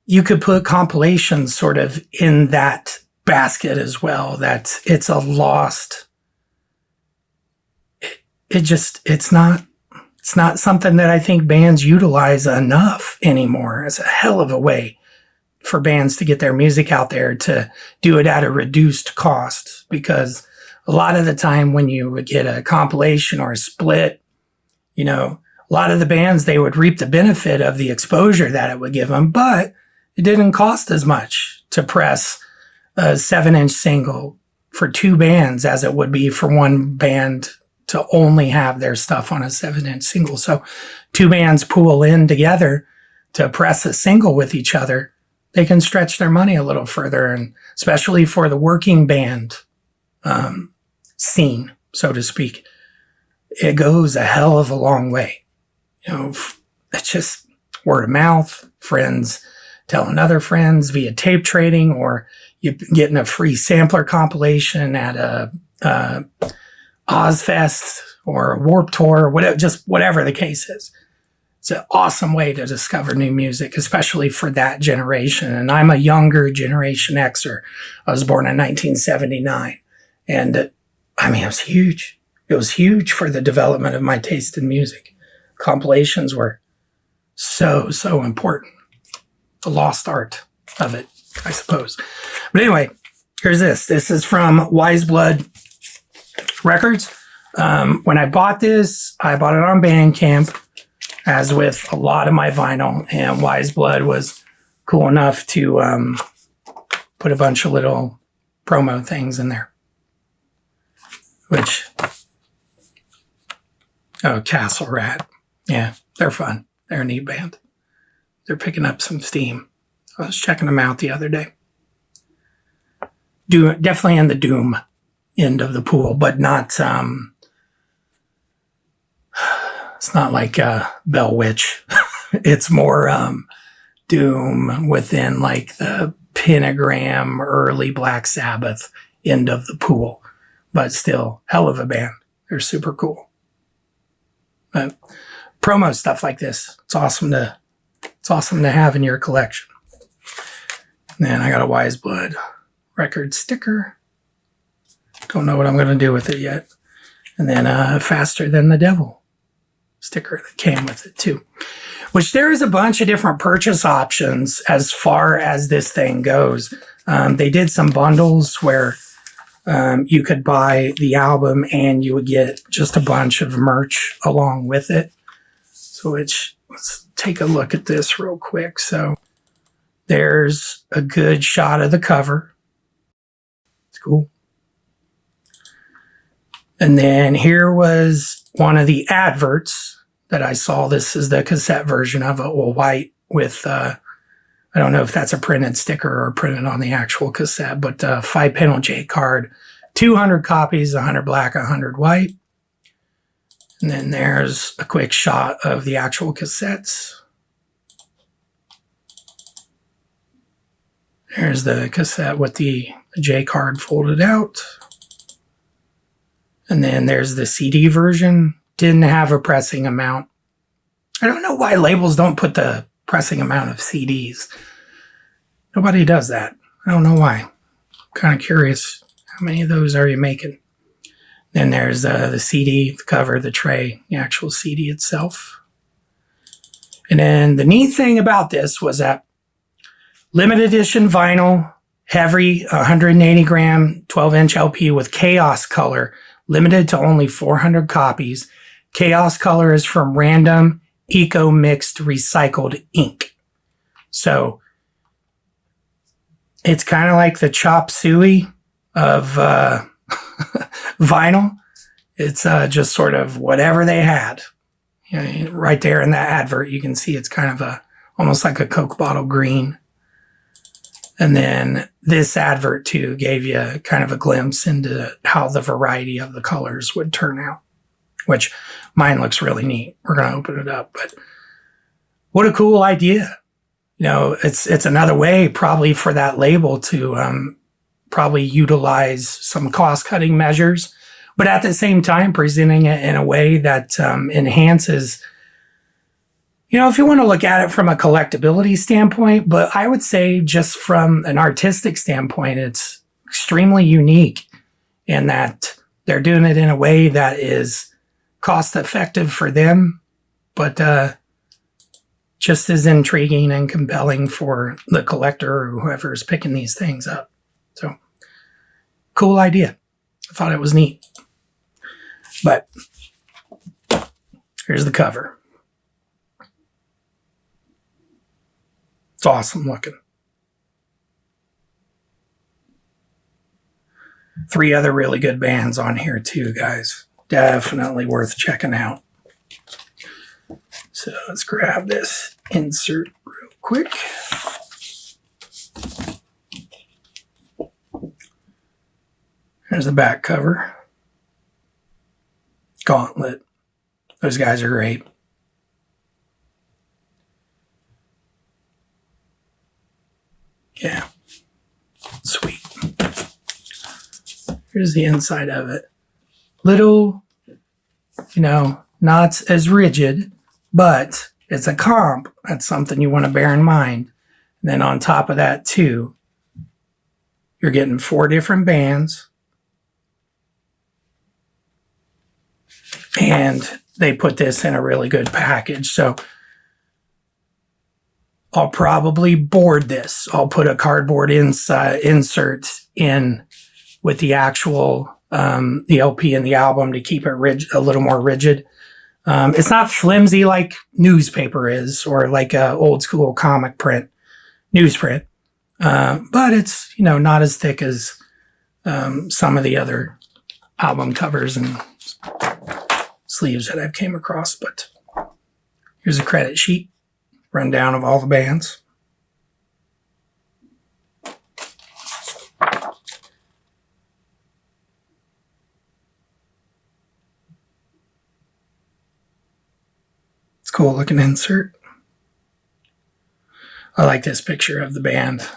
you could put compilations sort of in that basket as well, that it's a lost, it's not something that I think bands utilize enough anymore. It's a hell of a way for bands to get their music out there, to do it at a reduced cost, because a lot of the time when you would get a compilation or a split, you know, a lot of the bands, they would reap the benefit of the exposure that it would give them, but it didn't cost as much to press a 7-inch single for two bands as it would be for one band to only have their stuff on a 7-inch single. So two bands pool in together to press a single with each other. They can stretch their money a little further, and especially for the working band scene, so to speak, it goes a hell of a long way. You know, it's just word of mouth, friends telling other friends via tape trading, or you getting a free sampler compilation at a Ozfest or a Warped Tour, whatever the case is. It's an awesome way to discover new music, especially for that generation. And I'm a younger Generation Xer. I was born in 1979. And it was huge. It was huge for the development of my taste in music. Compilations were so important. The lost art of it, I suppose. But anyway, here's this. This is from Lifeblood Records. When I bought this, I bought it on Bandcamp, as with a lot of my vinyl, and Lifeblood was cool enough to put a bunch of little promo things in there. Castle Rat. Yeah, they're fun. They're a neat band. They're picking up some steam. I was checking them out the other day. Definitely in the doom end of the pool, but not, it's not like Bell Witch. It's more doom within like the Pentagram, early Black Sabbath end of the pool, but still hell of a band. They're super cool. But promo stuff like this, it's awesome to have in your collection. And then I got a Lifeblood record sticker. Don't know what I'm going to do with it yet. And then Faster Than the Devil sticker that came with it too. Which there is a bunch of different purchase options as far as this thing goes. They did some bundles where you could buy the album and you would get just a bunch of merch along with it. So let's take a look at this real quick. So there's a good shot of the cover. It's cool. And then here was one of the adverts that I saw. This is the cassette version of it, all white with, I don't know if that's a printed sticker or printed on the actual cassette, but 5-panel J card, 200 copies, 100 black, 100 white. And then there's a quick shot of the actual cassettes. There's the cassette with the J card folded out. And then there's the CD version, didn't have a pressing amount. I don't know why labels don't put the pressing amount of CDs. Nobody does that. I don't know why. I'm kind of curious. How many of those are you making? Then there's the CD, the cover, the tray, the actual CD itself. And then the neat thing about this was that limited edition vinyl, heavy 180 gram 12-inch LP with chaos color, limited to only 400 copies. Chaos color is from random eco-mixed recycled ink. So it's kind of like the chop suey of vinyl. It's just sort of whatever they had. You know, right there in that advert, you can see it's kind of almost like a Coke bottle green. And then this advert too gave you kind of a glimpse into how the variety of the colors would turn out, which mine looks really neat. We're going to open it up, but what a cool idea. You know, it's another way probably for that label to probably utilize some cost cutting measures, but at the same time presenting it in a way that enhances, you know, if you want to look at it from a collectability standpoint, but I would say just from an artistic standpoint, it's extremely unique in that they're doing it in a way that is cost effective for them, but just as intriguing and compelling for the collector or whoever is picking these things up. So, cool idea. I thought it was neat. But here's the cover. It's awesome looking. 3 other really good bands on here too, guys. Definitely worth checking out. So let's grab this insert real quick. There's the back cover. Gauntlet. Those guys are great. Yeah. Sweet. Here's the inside of it. Little, you know, not as rigid, but it's a comp. That's something you want to bear in mind. And then on top of that too, you're getting 4 different bands. And they put this in a really good package. So I'll probably board this. I'll put a cardboard insert in with the actual the LP and the album to keep it a little more rigid. It's not flimsy like newspaper is, or like a old school comic print, newsprint. But it's, you know, not as thick as some of the other album covers and sleeves that I've came across. But here's a credit sheet, rundown of all the bands. Cool looking insert. I like this picture of the band.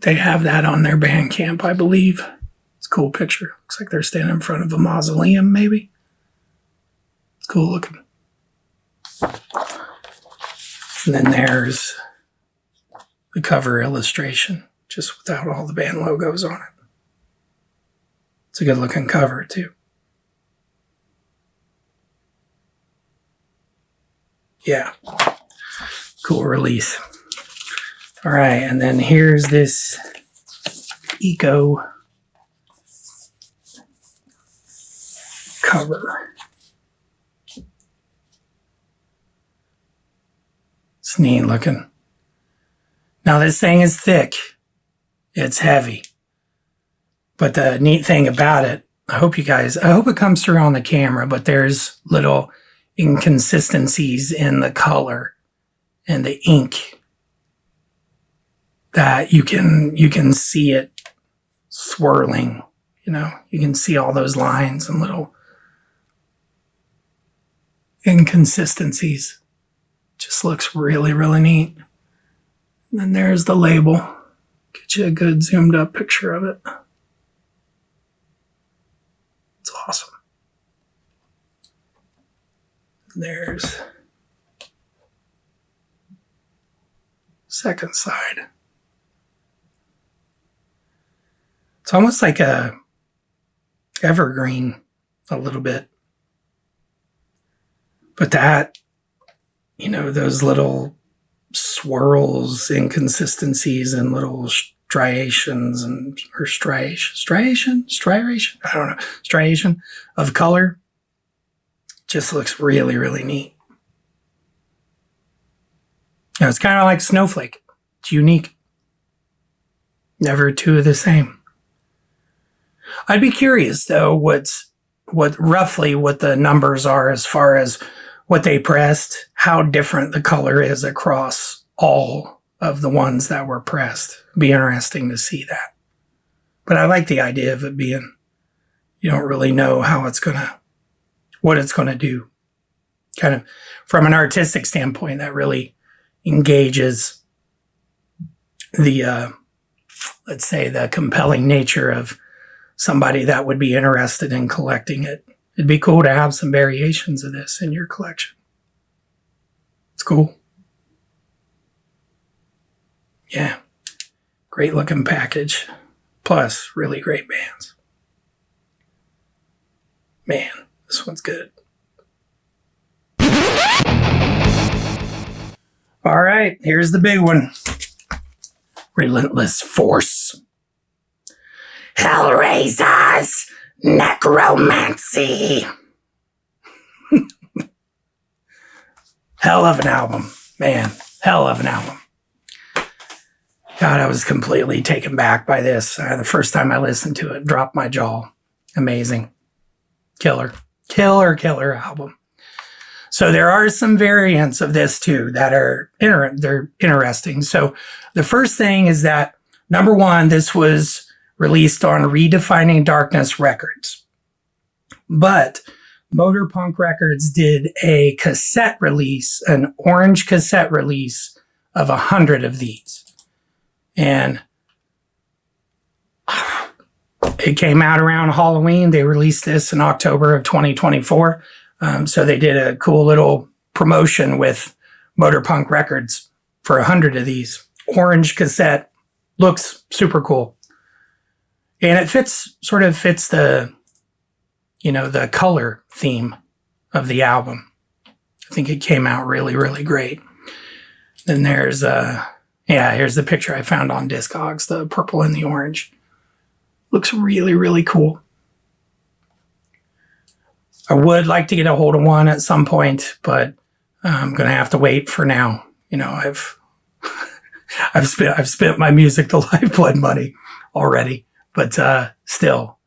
They have that on their Bandcamp, I believe. It's a cool picture. Looks like they're standing in front of a mausoleum, maybe. It's cool looking. And then there's the cover illustration, just without all the band logos on it. It's a good looking cover, too. Yeah, cool release. All right, and then here's this eco cover. It's neat looking. Now this thing is thick. It's heavy. But the neat thing about it, I hope it comes through on the camera, but there's little inconsistencies in the color and the ink that you can see it swirling. You know, you can see all those lines and little inconsistencies. Just looks really, really neat. And then there's the label. Get you a good zoomed up picture of it. It's awesome. There's second side. It's almost like a evergreen a little bit. But that, you know, those little swirls, inconsistencies, and little striations or striation, I don't know, striation of color just looks really, really neat. Now, it's kind of like snowflake. It's unique. Never two of the same. I'd be curious though, what roughly what the numbers are as far as what they pressed, how different the color is across all of the ones that were pressed. It'd be interesting to see that. But I like the idea of it being, you don't really know what it's gonna do. Kind of from an artistic standpoint, that really engages the, let's say, the compelling nature of somebody that would be interested in collecting it. It'd be cool to have some variations of this in your collection. It's cool. Yeah. Great looking package. Plus, really great bands. Man, this one's good. All right, here's the big one. Relentless Force. Hellraiser's Necromancy. Hell of an album, man. Hell of an album. God, I was completely taken back by this. The first time I listened to it, dropped my jaw. Amazing. Killer album. So there are some variants of this too that are they're interesting. So the first thing is that, number one, this was released on Redefining Darkness Records. But Motorpunk Records did a cassette release, an orange cassette release of 100 of these. And it came out around Halloween. They released this in October of 2024. So they did a cool little promotion with Motorpunk Records for 100 of these. Orange cassette. Looks super cool. And it sort of fits the, you know, the color theme of the album. I think it came out really, really great. Then there's, here's the picture I found on Discogs, the purple and the orange. Looks really, really cool. I would like to get a hold of one at some point, but I'm going to have to wait for now. You know, I've spent my music to Lifeblood money already. But still,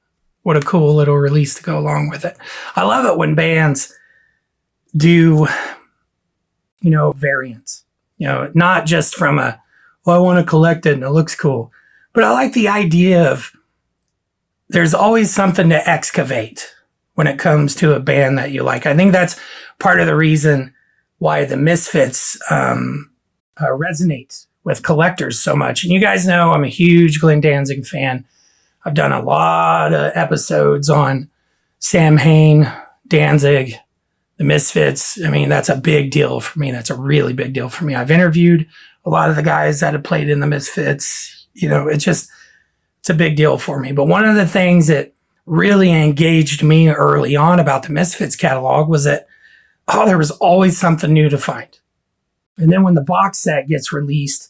what a cool little release to go along with it. I love it when bands do, you know, variants. You know, not just from I want to collect it and it looks cool. But I like the idea of there's always something to excavate when it comes to a band that you like. I think that's part of the reason why the Misfits resonate with collectors so much. And you guys know I'm a huge Glenn Danzig fan. I've done a lot of episodes on Sam Hain, Danzig, the Misfits. I mean, that's a big deal for me. That's a really big deal for me. I've interviewed a lot of the guys that have played in the Misfits. You know, it's a big deal for me. But one of the things that really engaged me early on about the Misfits catalog was that, there was always something new to find. And then when the box set gets released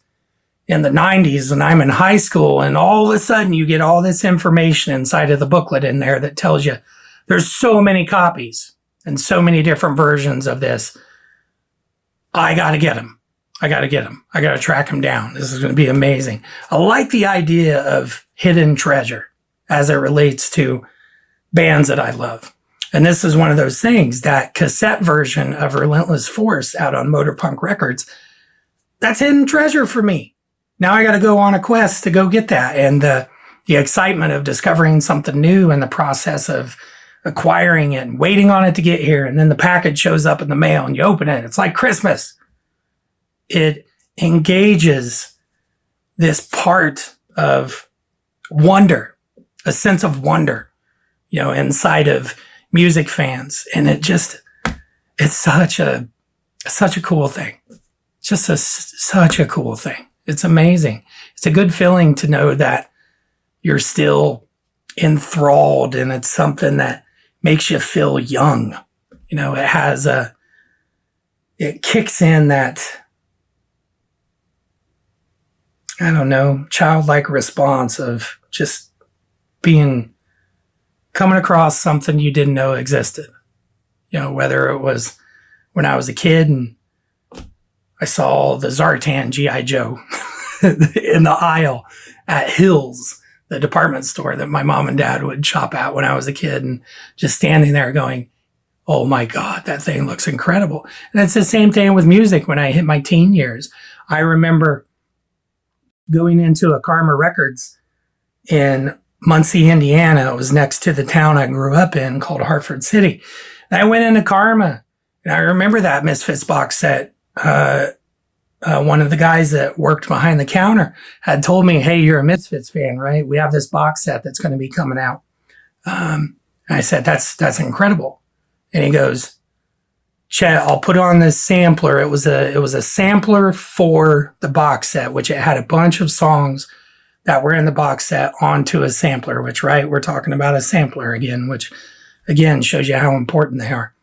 in the 90s and I'm in high school, and all of a sudden you get all this information inside of the booklet in there that tells you there's so many copies and so many different versions of this. I got to get them. I got to track them down. This is going to be amazing. I like the idea of hidden treasure as it relates to bands that I love. And this is one of those things, that cassette version of Relentless Force out on Motorpunk Records. That's hidden treasure for me. Now I got to go on a quest to go get that. And the excitement of discovering something new and the process of acquiring it and waiting on it to get here. And then the package shows up in the mail and you open it. It's like Christmas. It engages this part of wonder, a sense of wonder, you know, inside of music fans. And it just, it's such a cool thing. Just such a cool thing. It's amazing. It's a good feeling to know that you're still enthralled, and it's something that makes you feel young. You know, it kicks in that, I don't know, childlike response of just coming across something you didn't know existed. You know, whether it was when I was a kid and I saw the Zartan G.I. Joe in the aisle at Hills, the department store that my mom and dad would shop at when I was a kid, and just standing there going, oh my God, that thing looks incredible. And it's the same thing with music when I hit my teen years. I remember going into a Karma Records in Muncie, Indiana. It was next to the town I grew up in called Hartford City. And I went into Karma, and I remember that Misfits box set. One of the guys that worked behind the counter had told me, hey, you're a Misfits fan, right? We have this box set that's going to be coming out. And I said, that's incredible. And he goes, Chet, I'll put on this sampler. It was a sampler for the box set, which it had a bunch of songs that were in the box set onto a sampler, which, right, we're talking about a sampler again, which again shows you how important they are.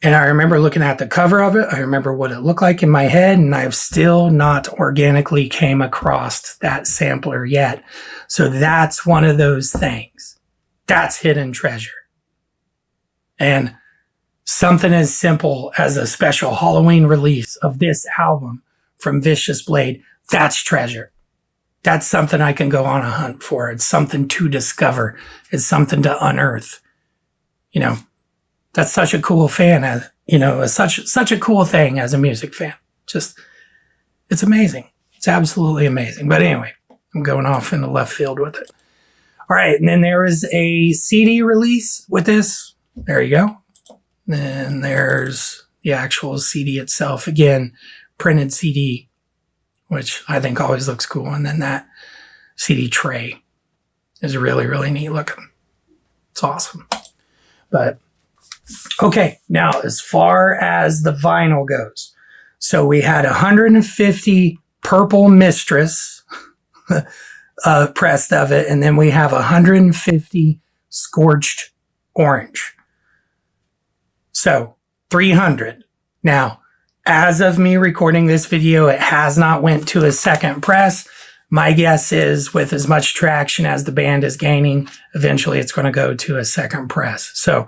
And I remember looking at the cover of it. I remember what it looked like in my head, and I've still not organically came across that sampler yet. So that's one of those things. That's hidden treasure. And something as simple as a special Halloween release of this album from Vicious Blade, that's treasure. That's something I can go on a hunt for. It's something to discover. It's something to unearth. You know, that's such a cool fan, such a cool thing as a music fan. Just, it's amazing. It's absolutely amazing. But anyway, I'm going off into left field with it. All right, and then there is a CD release with this. There you go. Then there's the actual CD itself. Again, printed CD, which I think always looks cool. And then that CD tray is really, really neat looking. It's awesome. But okay, now as far as the vinyl goes, so we had 150 Purple Mistress pressed of it, and then we have 150 Scorched Orange. So 300. Now, as of me recording this video, it has not went to a second press. My guess is with as much traction as the band is gaining, eventually it's going to go to a second press. So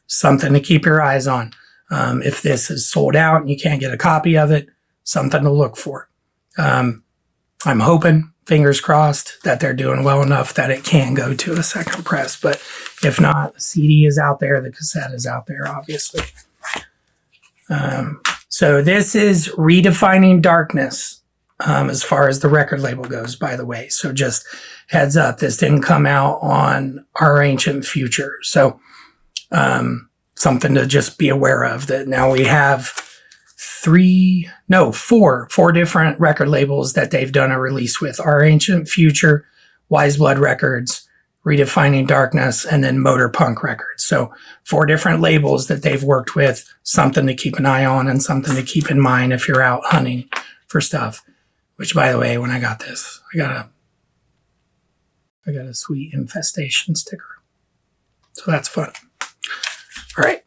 something to keep your eyes on. If this is sold out and you can't get a copy of it, something to look for. I'm hoping, fingers crossed, that they're doing well enough that it can go to a second press. But if not, the CD is out there, the cassette is out there, obviously. So this is Redefining Darkness, as far as the record label goes, by the way. So just heads up, this didn't come out on Our Ancient Future. So something to just be aware of, that now we have four different record labels that they've done a release with. Our Ancient Future, Wise Blood Records, Redefining Darkness, and then Motor Punk Records. So 4 different labels that they've worked with, something to keep an eye on and something to keep in mind if you're out hunting for stuff. Which, by the way, when I got this, I got a sweet infestation sticker. So that's fun. All right.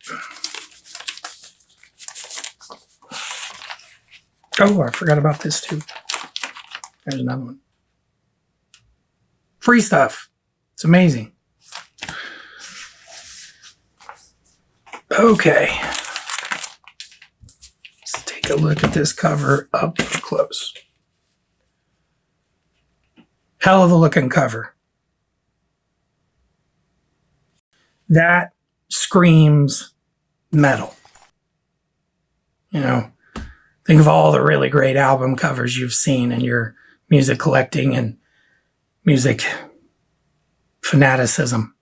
Oh, I forgot about this too. There's another one. Free stuff. It's amazing. Okay. Let's take a look at this cover up close. Hell of a looking cover. That screams metal. You know, think of all the really great album covers you've seen in your music collecting and music fanaticism.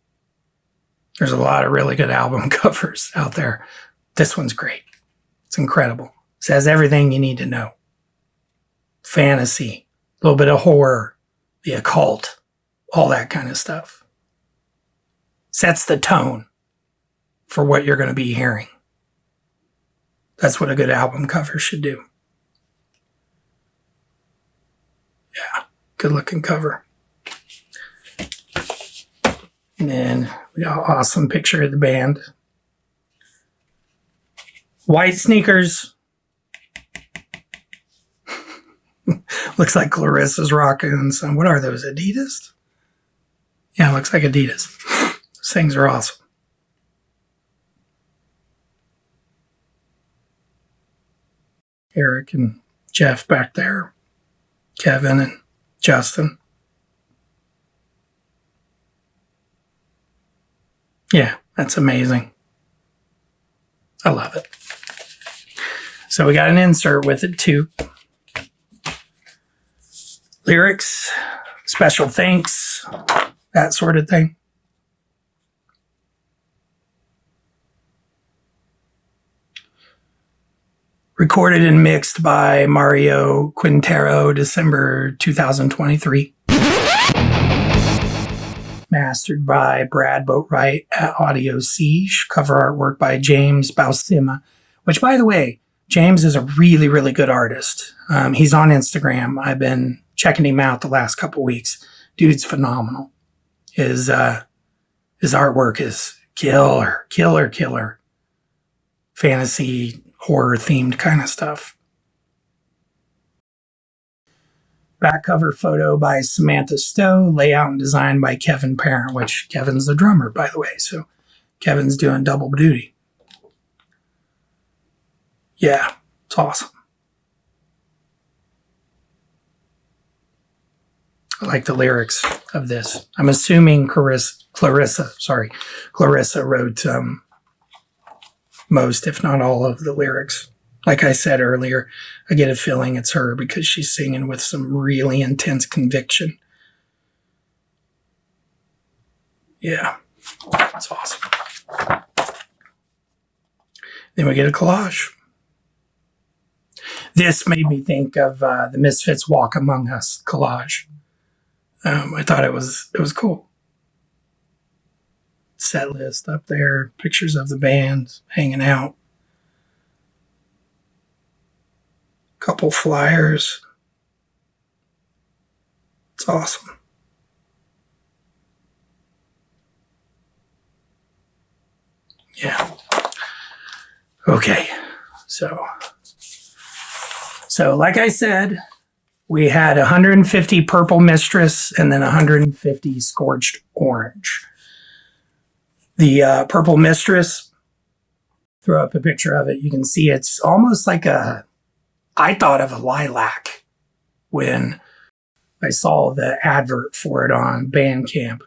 There's a lot of really good album covers out there. This one's great. It's incredible. It says everything you need to know. Fantasy, a little bit of horror, the occult, all that kind of stuff. Sets the tone for what you're going to be hearing. That's what a good album cover should do. Yeah, good looking cover. And then we got an awesome picture of the band. White sneakers. Looks like Clarissa's rocking some. What are those? Adidas? Yeah, looks like Adidas. Those things are awesome. Eric and Jeff back there. Kevin and Justin. Yeah, that's amazing. I love it. So we got an insert with it too. Lyrics, special thanks, that sort of thing. Recorded and mixed by Mario Quintero, December 2023. Mastered by Brad Boatwright at Audio Siege. Cover artwork by James Bausima, which, by the way, James is a really, really good artist. He's on Instagram. I've been checking him out the last couple weeks. Dude's phenomenal. His artwork is killer. Fantasy, horror themed kind of stuff. Back cover photo by Samantha Stowe. Layout and design by Kevin Parent, which Kevin's the drummer, by the way. So Kevin's doing double duty. Yeah, it's awesome. I like the lyrics of this. I'm assuming Clarissa wrote most, if not all, of the lyrics. Like I said earlier, I get a feeling it's her because she's singing with some really intense conviction. Yeah, it's awesome. Then we get a collage. This made me think of the Misfits Walk Among Us collage. I thought it was cool. Set list up there, pictures of the band hanging out. Couple flyers. It's awesome. Yeah. Okay. So like I said, we had 150 Purple Mistress and then 150 Scorched Orange. The Purple Mistress, throw up a picture of it. You can see it's almost like I thought of a lilac when I saw the advert for it on Bandcamp.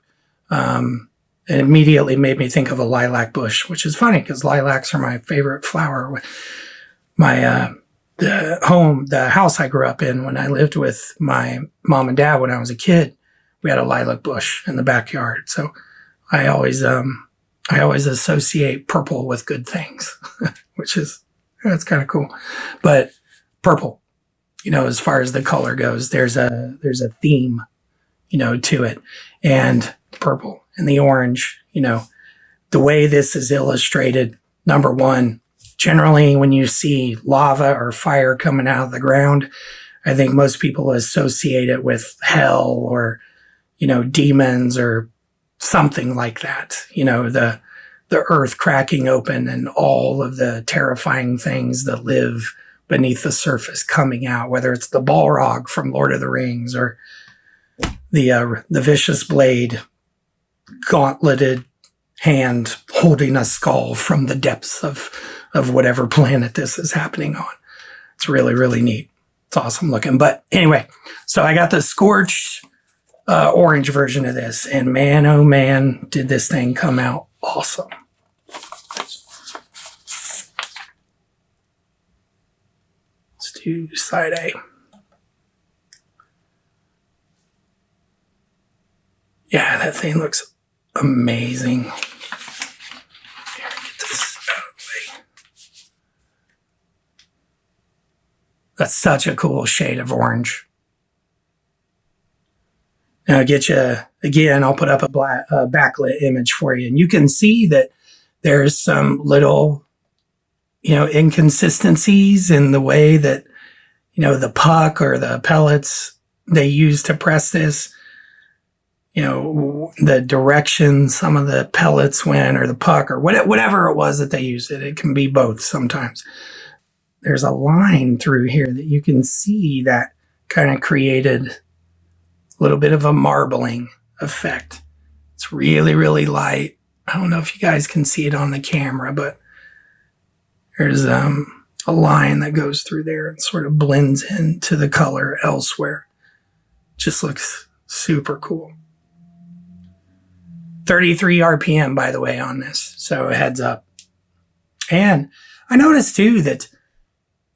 It immediately made me think of a lilac bush, which is funny because lilacs are my favorite flower. My the house I grew up in when I lived with my mom and dad when I was a kid, we had a lilac bush in the backyard. So I always associate purple with good things, that's kind of cool. But purple, as far as the color goes, there's a theme, to it. And purple and the orange, the way this is illustrated, number one, generally when you see lava or fire coming out of the ground, I think most people associate it with hell or, demons or something like that. The earth cracking open and all of the terrifying things that live beneath the surface coming out, whether it's the Balrog from Lord of the Rings or the vicious blade, gauntleted hand holding a skull from the depths of whatever planet this is happening on. It's really, really neat. It's awesome looking. But anyway, so I got the scorched orange version of this, and man, oh man, did this thing come out awesome. Let's do side A. Yeah, that thing looks amazing. Here, get this out of the way. That's such a cool shade of orange. Now, I'll put up a backlit image for you, and you can see that there's some little inconsistencies in the way that, the puck or the pellets they use to press this, the direction some of the pellets went or the puck or whatever it was that they used it. It can be both sometimes. There's a line through here that you can see that kind of created a little bit of a marbling effect. It's really, really light. I don't know if you guys can see it on the camera, but there's a line that goes through there and sort of blends into the color elsewhere. Just looks super cool. 33 RPM, by the way, on this. So heads up. And I noticed too that,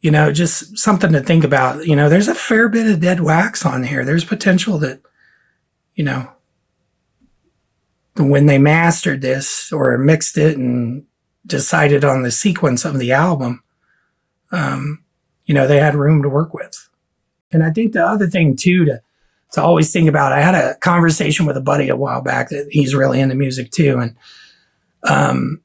just something to think about, there's a fair bit of dead wax on here. There's potential that, when they mastered this or mixed it and decided on the sequence of the album, they had room to work with. And I think the other thing too to always think about, I had a conversation with a buddy a while back that he's really into music too. And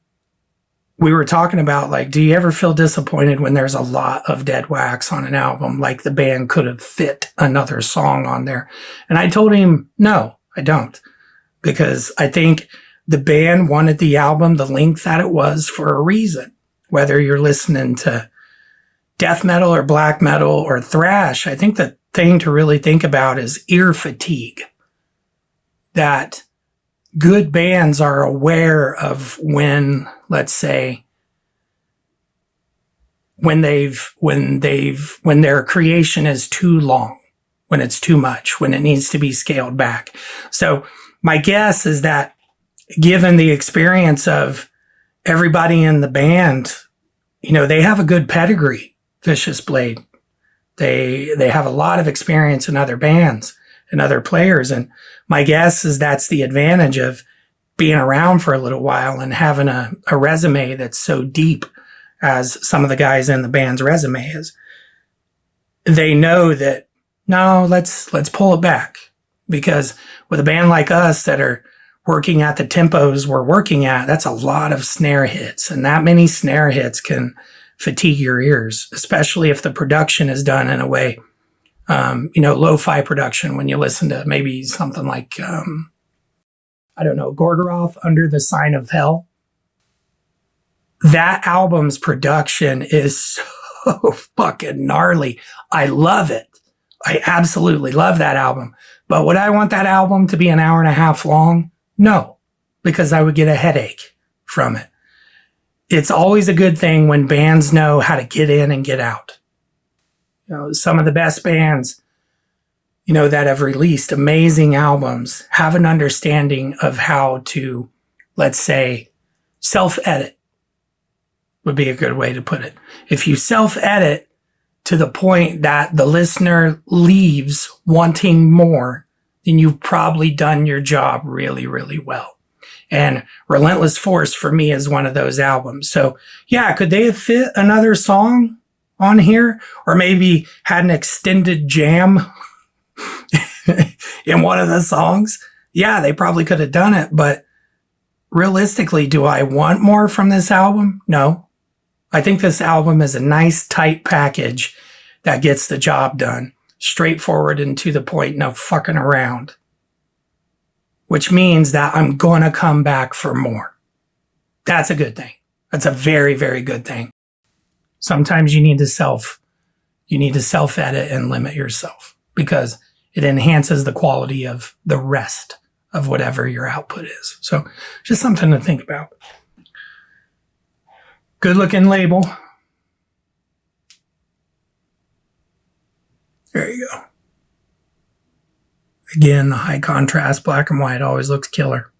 we were talking about, like, do you ever feel disappointed when there's a lot of dead wax on an album? Like the band could have fit another song on there. And I told him, no, I don't. Because I think the band wanted the album the length that it was for a reason. Whether you're listening to death metal or black metal or thrash, I think the thing to really think about is ear fatigue. That good bands are aware of when, let's say, when their creation is too long, when it's too much, when it needs to be scaled back. So my guess is that given the experience of everybody in the band, they have a good pedigree, Vicious Blade. They have a lot of experience in other bands and other players. And my guess is that's the advantage of being around for a little while and having a resume that's so deep as some of the guys in the band's resume is. They know that, no, let's pull it back. Because with a band like us that are working at the tempos we're working at, that's a lot of snare hits. And that many snare hits can fatigue your ears, especially if the production is done in a way, lo-fi production, when you listen to maybe something like, Gorgoroth, Under the Sign of Hell. That album's production is so fucking gnarly. I love it. I absolutely love that album. But would I want that album to be an hour and a half long? No, because I would get a headache from it. It's always a good thing when bands know how to get in and get out. Some of the best bands, that have released amazing albums have an understanding of how to, let's say, self-edit would be a good way to put it. If you self-edit to the point that the listener leaves wanting more, then you've probably done your job really, really well. And Relentless Force for me is one of those albums. So yeah, could they have fit another song on here? Or maybe had an extended jam in one of the songs? Yeah, they probably could have done it. But realistically, do I want more from this album? No. I think this album is a nice, tight package that gets the job done. Straightforward and to the point, no fucking around. Which means that I'm going to come back for more. That's a good thing. That's a very, very good thing. Sometimes you need to self-edit and limit yourself because it enhances the quality of the rest of whatever your output is. So just something to think about. Good looking label. There you go. Again, the high contrast black and white always looks killer.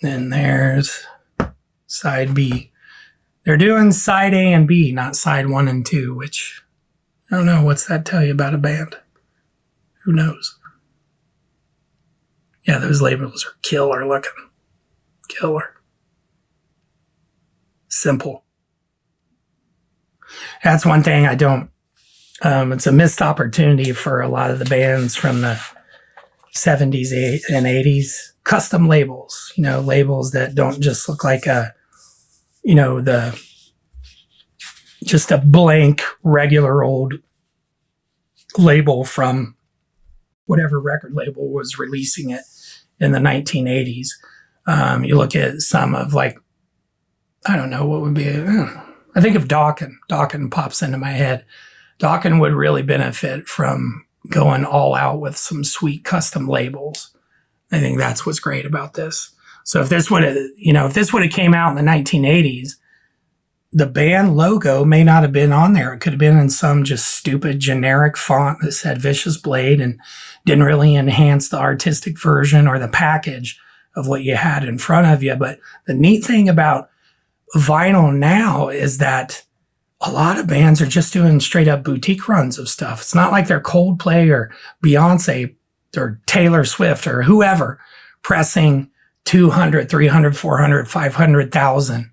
Then there's side B. They're doing side A and B, not side 1 and 2, which I don't know. What's that tell you about a band? Who knows? Yeah, those labels are killer looking. Killer. Simple. That's one thing I don't, it's a missed opportunity for a lot of the bands from the 70s and 80s custom labels, labels that don't just look like just a blank regular old label from whatever record label was releasing it in the 1980s. You look at some of like, I don't know what would be, I think of Dawkins. Dawkins pops into my head. Dawkins would really benefit from going all out with some sweet custom labels. I think that's what's great about this. So if this would have came out in the 1980s, the band logo may not have been on there. It could have been in some just stupid generic font that said Vicious Blade and didn't really enhance the artistic version or the package of what you had in front of you. But the neat thing about vinyl now is that a lot of bands are just doing straight up boutique runs of stuff. It's not like they're Coldplay or Beyonce or Taylor Swift or whoever pressing 200, 300, 400, 500,000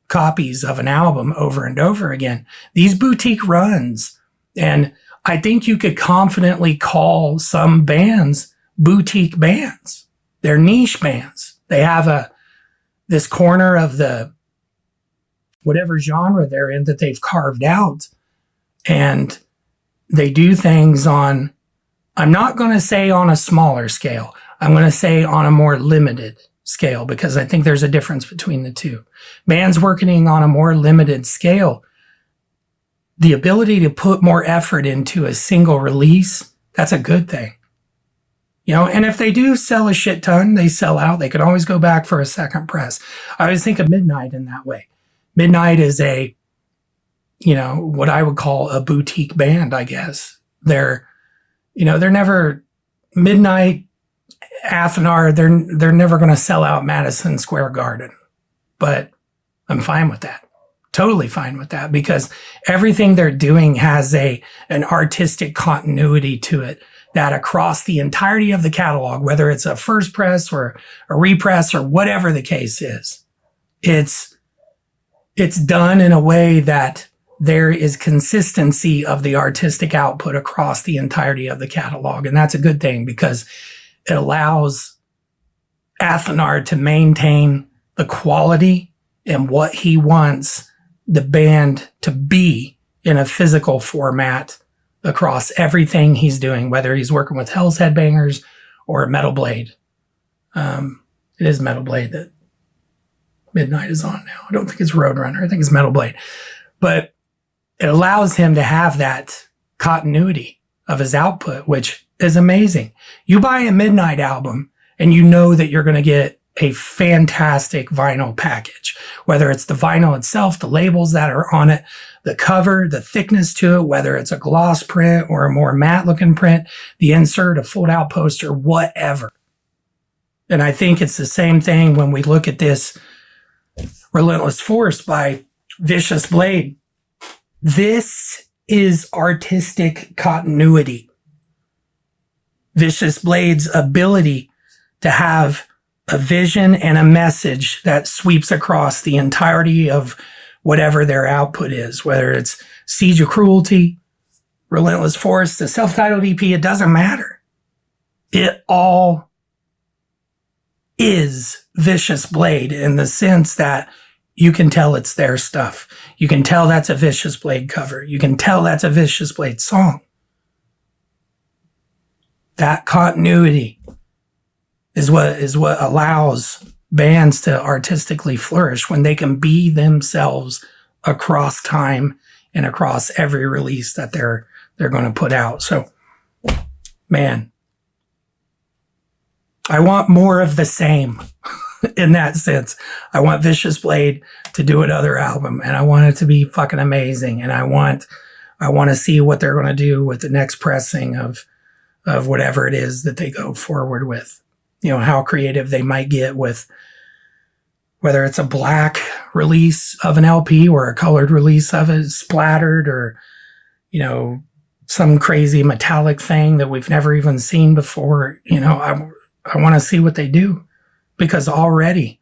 copies of an album over and over again. These boutique runs, and I think you could confidently call some bands boutique bands. They're niche bands. They have this corner of the whatever genre they're in that they've carved out, and they do things on, I'm not going to say on a smaller scale. I'm going to say on a more limited scale, because I think there's a difference between the two. Bands working on a more limited scale, the ability to put more effort into a single release, that's a good thing. And if they do sell a shit ton, they sell out, they can always go back for a second press. I always think of Midnight in that way. Midnight is what I would call a boutique band, I guess. They're never Midnight, Athenar, they're never going to sell out Madison Square Garden. But I'm fine with that. Totally fine with that, because everything they're doing has an artistic continuity to it that across the entirety of the catalog, whether it's a first press or a repress or whatever the case is, it's done in a way that there is consistency of the artistic output across the entirety of the catalog. And that's a good thing, because it allows Athenar to maintain the quality and what he wants the band to be in a physical format across everything he's doing, whether he's working with Hell's Headbangers or Metal Blade. It is Metal Blade that Midnight is on now. I don't think it's Roadrunner. I think it's Metal Blade. But it allows him to have that continuity of his output, which is amazing. You buy a Midnight album and you know that you're going to get a fantastic vinyl package, whether it's the vinyl itself, the labels that are on it, the cover, the thickness to it, whether it's a gloss print or a more matte looking print, the insert, a fold out poster, whatever. And I think it's the same thing when we look at this Relentless Force by Vicious Blade. This is artistic continuity. Vicious Blade's ability to have a vision and a message that sweeps across the entirety of whatever their output is, whether it's Siege of Cruelty, Relentless Force, the self-titled EP, it doesn't matter. It all is Vicious Blade in the sense that you can tell it's their stuff. You can tell that's a Vicious Blade cover. You can tell that's a Vicious Blade song. That continuity is what allows bands to artistically flourish, when they can be themselves across time and across every release that they're going to put out. So, man, I want more of the same in that sense. I want Vicious Blade to do another album, and I want it to be fucking amazing. And I want to see what they're going to do with the next pressing of whatever it is that they go forward with. How creative they might get with whether it's a black release of an LP or a colored release of it, splattered, or, some crazy metallic thing that we've never even seen before. I want to see what they do, because already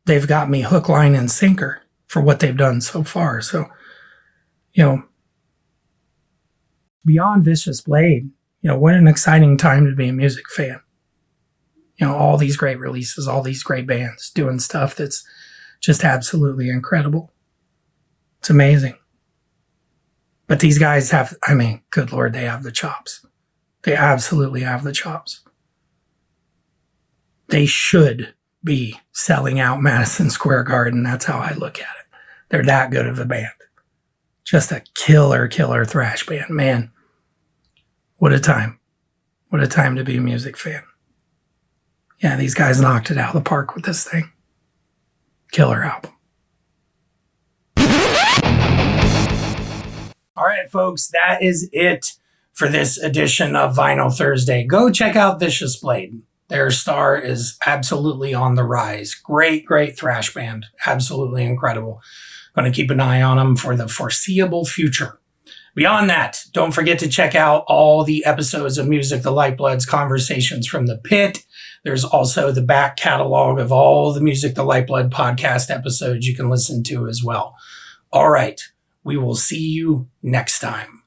they've got me hook, line, and sinker for what they've done so far. So, beyond Vicious Blade, what an exciting time to be a music fan. You know, all these great releases, all these great bands doing stuff that's just absolutely incredible. It's amazing. But these guys have, I mean, good Lord, they have the chops. They absolutely have the chops. They should be selling out Madison Square Garden. That's how I look at it. They're that good of a band. Just a killer thrash band. Man, what a time. What a time to be a music fan. Yeah, these guys knocked it out of the park with this thing. Killer album. All right, folks, that is it for this edition of Vinyl Thursday. Go check out Vicious Blade. Their star is absolutely on the rise. Great thrash band. Absolutely incredible. Going to keep an eye on them for the foreseeable future. Beyond that, don't forget to check out all the episodes of Music the Lifeblood's Conversations from the Pit. There's also the back catalog of all the Music the Lifeblood podcast episodes you can listen to as well. All right, we will see you next time.